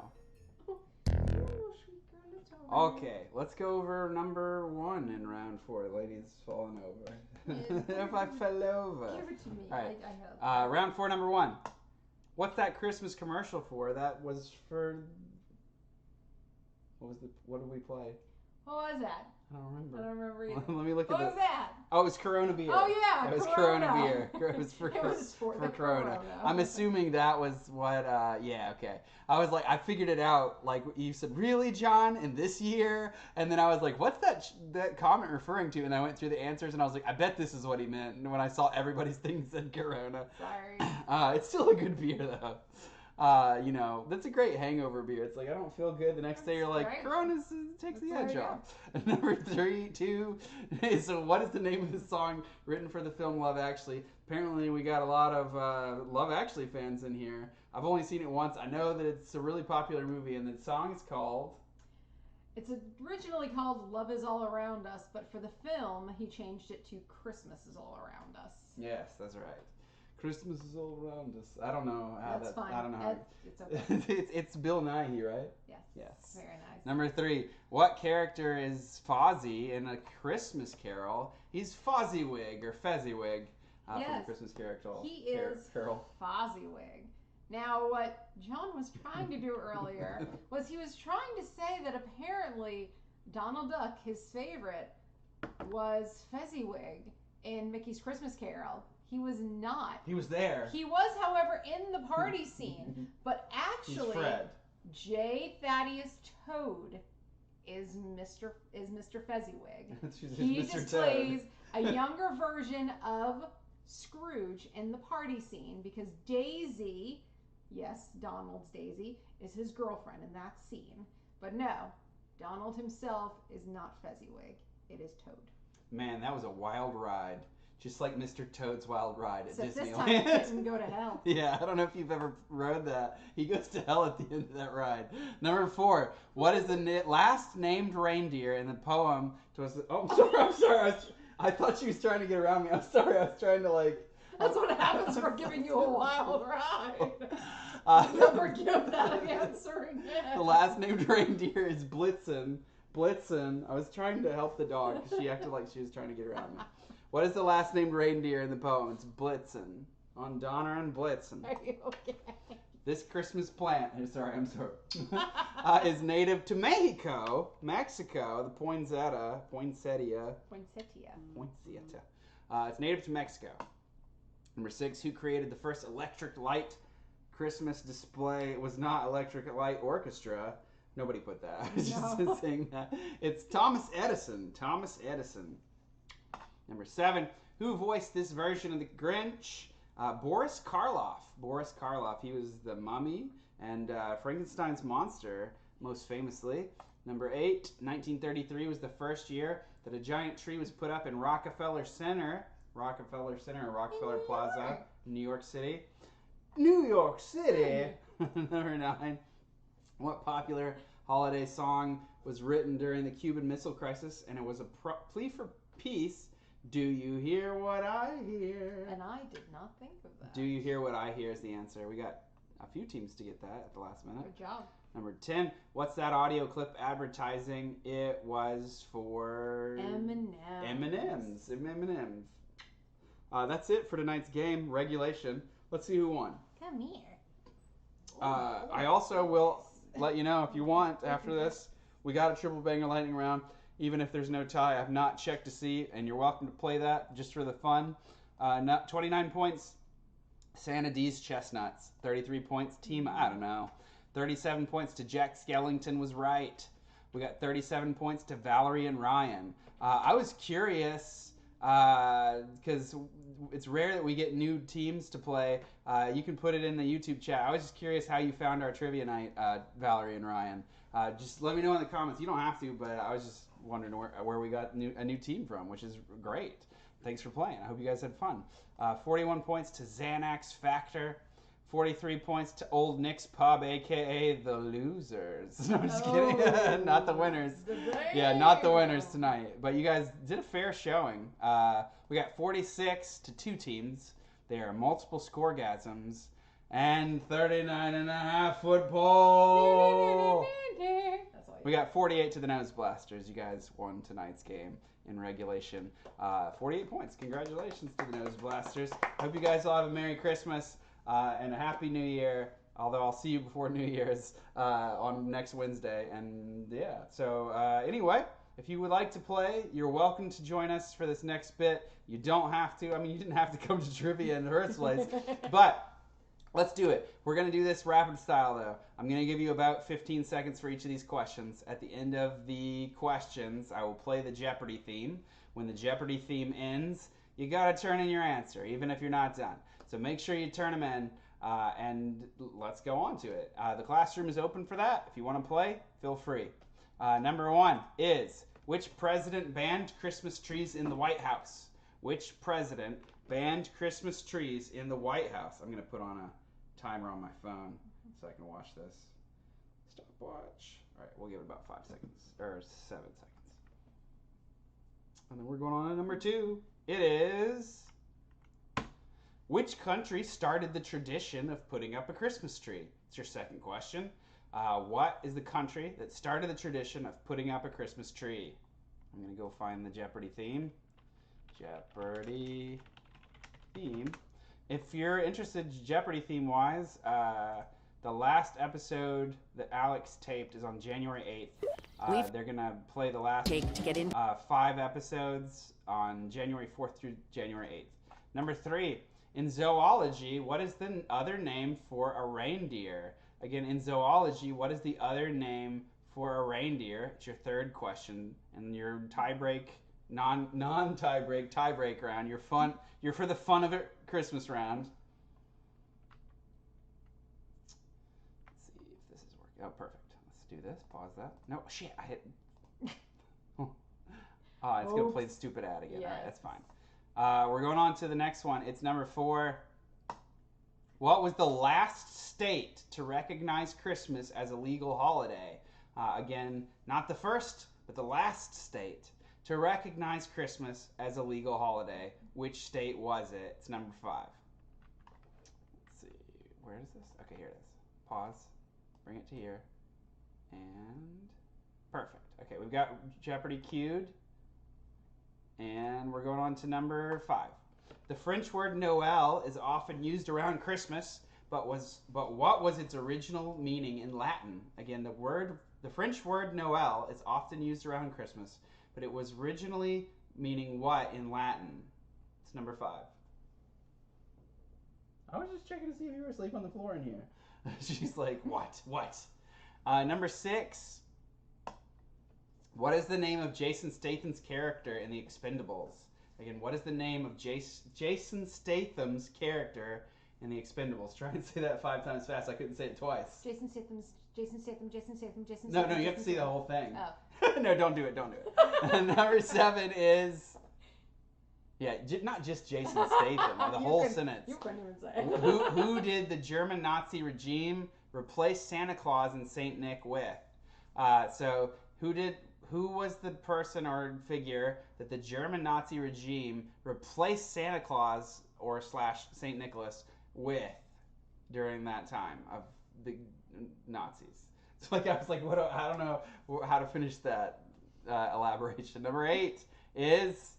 Okay, let's go over number 1 in round 4. Lady's fallen over. If I fell over. Give it to me. All right. I hope. Round 4, number 1. What's that Christmas commercial for? That was for... What did we play? What was that? I don't remember. I don't remember either. Let me look at What was that? Oh, it was Corona beer. Oh, yeah. It was Corona. beer. It was for the Corona. I'm assuming that was what, yeah, okay. I was like, I figured it out. Like, you said, really, John, in this year? And then I was like, what's that comment referring to? And I went through the answers, and I was like, I bet this is what he meant. And when I saw everybody's thing said Corona. Sorry. It's still a good beer, though. You know, that's a great hangover beer. It's like, I don't feel good. The next day you're like, great. Corona takes the edge off. Number 2. So what is the name of the song written for the film Love Actually? Apparently we got a lot of Love Actually fans in here. I've only seen it once. I know that it's a really popular movie, and the song is called... It's originally called Love Is All Around Us, but for the film, he changed it to Christmas Is All Around Us. Yes, that's right. Christmas is all around us. I don't know how That's that. fine. I don't know how. It's okay. it's Bill Nighy, right? Yes. Yes. Very nice. Number 3. What character is Fozzie in A Christmas Carol? He's Fozziewig or Fezziwig from Yes. the Christmas Carol. He is Carol. Fozziewig. Now, what John was trying to do earlier was he was trying to say that apparently Donald Duck, his favorite, was Fezziwig in Mickey's Christmas Carol. He was not. He was there. He was, however, in the party scene. But actually, He's Fred. J. Thaddeus Toad is Mr. Fezziwig. He Mr. just Toad. plays a younger version of Scrooge in the party scene because Daisy, yes, Donald's Daisy, is his girlfriend in that scene. But no, Donald himself is not Fezziwig. It is Toad. Man, that was a wild ride. Just like Mr. Toad's Wild Ride at Except Disneyland. this time he doesn't go to hell. Yeah, I don't know if you've ever rode that. He goes to hell at the end of that ride. Number 4. What is the last named reindeer in the poem? I'm sorry. I thought she was trying to get around me. I'm sorry. I was trying to like... That's what happens for giving you a wild ride. Never give that answer again. The last named reindeer is Blitzen. Blitzen. I was trying to help the dog because she acted like she was trying to get around me. What is the last named reindeer in the poem? It's Blitzen. On Donner and Blitzen. Are you okay? This Christmas plant, I'm sorry, is native to Mexico. The poinsettia. It's native to Mexico. Number 6, who created the first electric light Christmas display? It was not Electric Light Orchestra. Nobody put that. I was just saying that. It's Thomas Edison. Number 7, who voiced this version of the Grinch? Boris Karloff. He was the Mummy and Frankenstein's monster, most famously. Number 8, 1933 was the first year that a giant tree was put up in Rockefeller Center or Rockefeller Plaza, New York City. Number 9, what popular holiday song was written during the Cuban Missile Crisis, and it was a plea for peace? Do you hear what I hear? And I did not think of that. Do you hear what I hear is the answer. We got a few teams to get that at the last minute. Good job. Number 10, what's that audio clip advertising? It was for... M&M's. That's it for tonight's game, regulation. Let's see who won. Come here. I also will let you know if you want after this. We got a triple banger lightning round. Even if there's no tie, I've not checked to see, and you're welcome to play that just for the fun. 29 points, Santa D's Chestnuts. 33 points, Team I don't know. 37 points to Jack Skellington was right. We got 37 points to Valerie and Ryan. I was curious, because it's rare that we get new teams to play. You can put it in the YouTube chat. I was just curious how you found our trivia night, Valerie and Ryan. Just let me know in the comments. You don't have to, but I was just wondering where we got a new team from, which is great. Thanks for playing. I hope you guys had fun. 41 points to Xanax Factor. 43 points to Old Nick's Pub, a.k.a. the losers. No, I'm just kidding. Not the winners. Yeah, not the winners tonight. But you guys did a fair showing. We got 46 to 2 teams. There are multiple scoregasms. And 39.5 foot pole. We got 48 to the Nose Blasters. You guys won tonight's game in regulation. 48 points. Congratulations to the Nose Blasters. Hope you guys all have a Merry Christmas. And a happy New Year. Although I'll see you before New Year's on next Wednesday. And yeah, so anyway, if you would like to play, you're welcome to join us for this next bit. You don't have to. I mean, you didn't have to come to trivia in the first place. But let's do it. We're going to do this rapid style, though. I'm going to give you about 15 seconds for each of these questions. At the end of the questions, I will play the Jeopardy theme. When the Jeopardy theme ends, you got to turn in your answer, even if you're not done. So make sure you turn them in. And let's go on to it. The classroom is open for that. If you want to play, feel free. Number 1 is, which president banned Christmas trees in the White House? Which president banned Christmas trees in the White House? I'm going to put on a timer on my phone so I can watch this. Stopwatch. All right, we'll give it about 5 seconds, or 7 seconds. And then we're going on to number 2. It is... which country started the tradition of putting up a Christmas tree? It's your second question. What is the country that started the tradition of putting up a Christmas tree? I'm going to go find the Jeopardy theme. Jeopardy theme. If you're interested Jeopardy theme-wise, the last episode that Alex taped is on January 8th. They're going to play the last 5 episodes on January 4th through January 8th. Number 3. In zoology, what is the other name for a reindeer? Again, in zoology, what is the other name for a reindeer? It's your third question. And your tie-break, non-tie-break, tie-break round. You're for the fun of it Christmas round. Let's see if this is working. Oh, perfect. Let's do this. Pause that. No, shit, I hit... Oh, it's going to play the stupid ad again. Yes. All right, that's fine. We're going on to the next one. It's number 4. What was the last state to recognize Christmas as a legal holiday? Again, not the first, but the last state to recognize Christmas as a legal holiday. Which state was it? It's number 5. Let's see. Where is this? Okay, here it is. Pause. Bring it to here. And perfect. Okay, we've got Jeopardy queued. And we're going on to number 5. The French word Noël is often used around Christmas, but what was its original meaning in Latin? Again, the French word Noël is often used around Christmas, but it was originally meaning what in Latin? It's number 5. I was just checking to see if you were asleep on the floor in here. She's like, what? Number 6. What is the name of Jason Statham's character in The Expendables? Again, what is the name of Jason Statham's character in The Expendables? Try and say that 5 times fast. I couldn't say it twice. Jason Statham. No, you have to see the whole thing. Oh. No, don't do it. Number 7 is... Yeah, not just Jason Statham. The whole sentence. You couldn't even say. Who did the German Nazi regime replace Santa Claus and Saint Nick with? So, who was the person or figure that the German Nazi regime replaced Santa Claus or / St. Nicholas with during that time of the Nazis? So I was like, I don't know how to finish that elaboration. Number 8 is,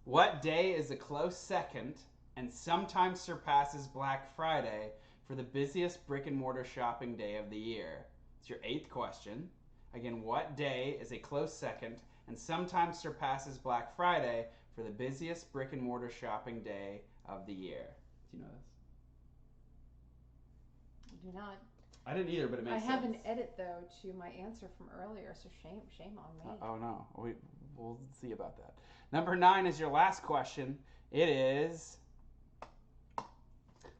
what day is a close second and sometimes surpasses Black Friday for the busiest brick and mortar shopping day of the year? It's your 8th question. Again, what day is a close second and sometimes surpasses Black Friday for the busiest brick and mortar shopping day of the year? Do you know this? I do not. I didn't either, but it makes sense. I have an edit, though, to my answer from earlier, so shame on me. Oh, no. We'll see about that. Number 9 is your last question. It is...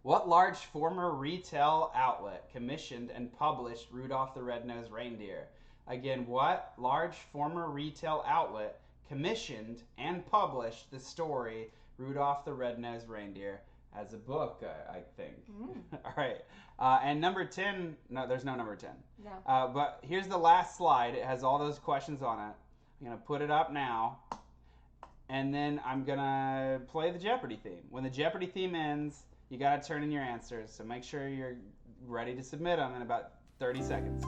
what large former retail outlet commissioned and published Rudolph the Red-Nosed Reindeer? Again, what large former retail outlet commissioned and published the story Rudolph the Red-Nosed Reindeer as a book, I think. All right. And number 10, no, there's no number 10. No. But here's the last slide. It has all those questions on it. I'm going to put it up now. And then I'm going to play the Jeopardy theme. When the Jeopardy theme ends, you got to turn in your answers. So make sure you're ready to submit them in about 30 seconds.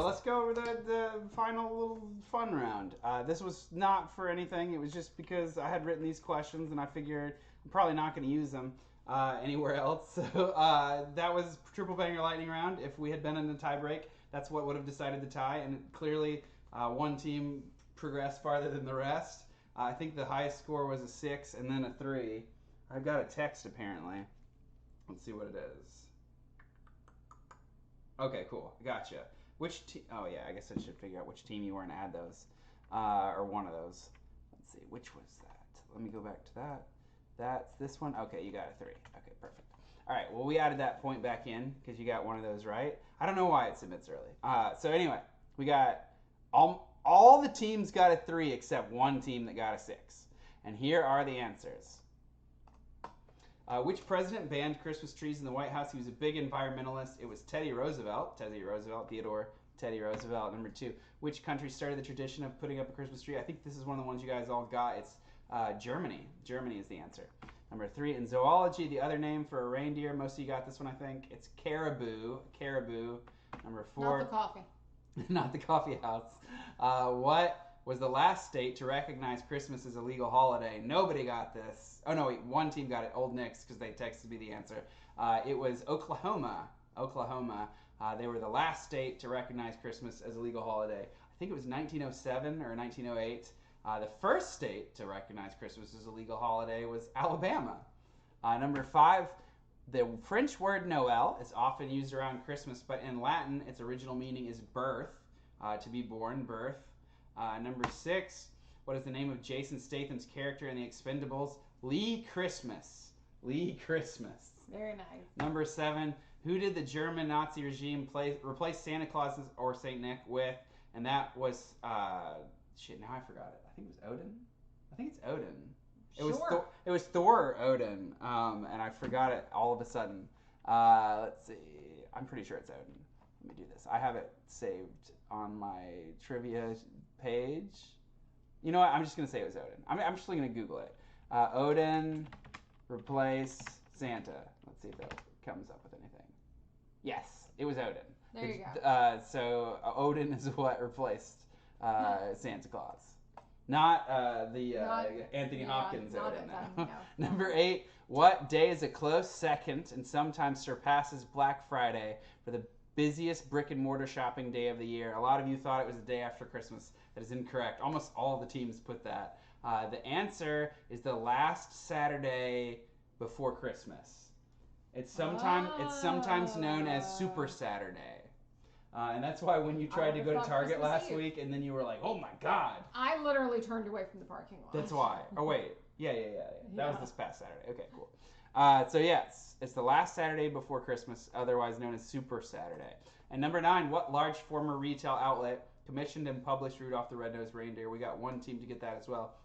let's go over the final little fun round. This was not for anything. It was just because I had written these questions and I figured I'm probably not going to use them anywhere else. So that was triple banger lightning round. If we had been in a tie break, that's what would have decided the tie. And clearly, one team progressed farther than the rest. I think the highest score was a 6 and then a 3. I've got a text apparently. Let's see what it is. Okay, cool. Gotcha. Which team? Oh yeah, I guess I should figure out which team you were and add those, or one of those. Let's see, which was that? Let me go back to that. That's this one. Okay, you got a 3. Okay, perfect. All right. Well, we added that point back in because you got one of those right. I don't know why it submits early. So anyway, we got all the teams got a 3 except one team that got a 6. And here are the answers. Which president banned Christmas trees in the White House? He was a big environmentalist. It was Teddy Roosevelt. Theodore Teddy Roosevelt. Number 2. Which country started the tradition of putting up a Christmas tree? I think this is one of the ones you guys all got. It's Germany. Germany is the answer. Number 3. In zoology, the other name for a reindeer. Most of you got this one, I think. It's caribou. Caribou. Number 4. Not the coffee. Not the coffee house. What was the last state to recognize Christmas as a legal holiday? Nobody got this. Oh no, wait, one team got it. Old Nicks, because they texted me the answer. It was Oklahoma. Oklahoma. They were the last state to recognize Christmas as a legal holiday. I think it was 1907 or 1908. The first state to recognize Christmas as a legal holiday was Alabama. Number 5. The French word Noel is often used around Christmas, but in Latin, its original meaning is birth, to be born, birth. Number 6, what is the name of Jason Statham's character in The Expendables? Lee Christmas. Lee Christmas. Very nice. Number 7, who did the German Nazi regime replace Santa Claus or Saint Nick with? And that was, shit, now I forgot it. I think it was Odin? I think it's Odin. It was Thor or Odin, and I forgot it all of a sudden. Let's see. I'm pretty sure it's Odin. Let me do this. I have it saved on my trivia page. You know what? I'm just going to say it was Odin. I'm just going to Google it. Odin replace Santa. Let's see if that comes up with anything. Yes, it was Odin. There you go. So Odin is what replaced Santa Claus. Not Anthony Hopkins Odin. No. Number 8, what day is a close second and sometimes surpasses Black Friday for the busiest brick and mortar shopping day of the year? A lot of you thought it was the day after Christmas. That is incorrect. Almost all the teams put that. The answer is the last Saturday before Christmas. It's sometimes known as Super Saturday. And that's why when you tried to go to Target last week and then you were like, oh my God. I literally turned away from the parking lot. That's why. Oh, wait. Yeah. That was this past Saturday. Okay, cool. So, yes, it's the last Saturday before Christmas, otherwise known as Super Saturday. And number 9, what large former retail outlet commissioned and published Rudolph the Red-Nosed Reindeer? We got one team to get that as well.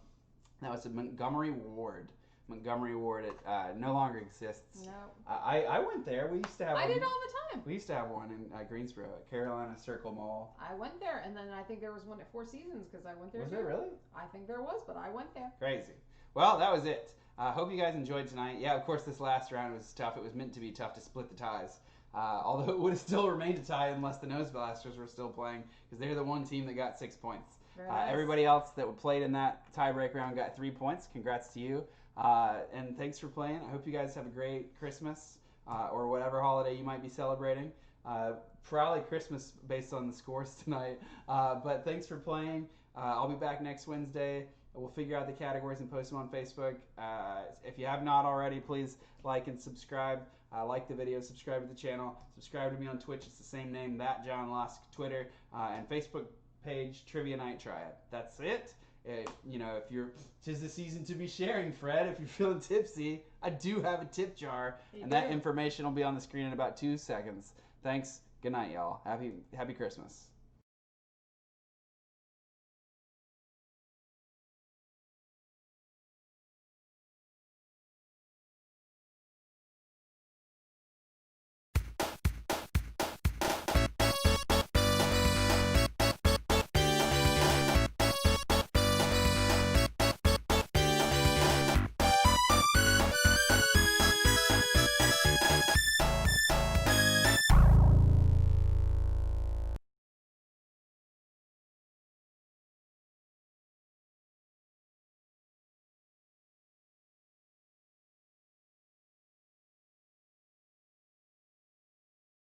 That was Montgomery Ward. Montgomery Ward, it no longer exists. No. I went there. We used to have. I did all the time. We used to have one in Greensboro at Carolina Circle Mall. I went there, and then I think there was one at Four Seasons because I went there. Was too. there really? I think there was, but I went there. Crazy. Well, that was it. Hope you guys enjoyed tonight. Yeah, of course, this last round was tough. It was meant to be tough to split the ties. Although it would have still remained a tie unless the Nose Blasters were still playing, because they're the one team that got 6 points. Nice. Everybody else that played in that tiebreak round got 3 points. Congrats to you. And thanks for playing. I hope you guys have a great Christmas or whatever holiday you might be celebrating. Probably Christmas based on the scores tonight. But thanks for playing. I'll be back next Wednesday. We'll figure out the categories and post them on Facebook. If you have not already, please like and subscribe. Like the video, subscribe to the channel. Subscribe to me on Twitch. It's the same name, that John Lusk. Twitter and Facebook page, Trivia Night Triad. That's it. You know, if you're, 'tis the season to be sharing, Fred. If you're feeling tipsy, I do have a tip jar, and that information will be on the screen in about 2 seconds. Thanks. Good night, y'all. Happy Christmas.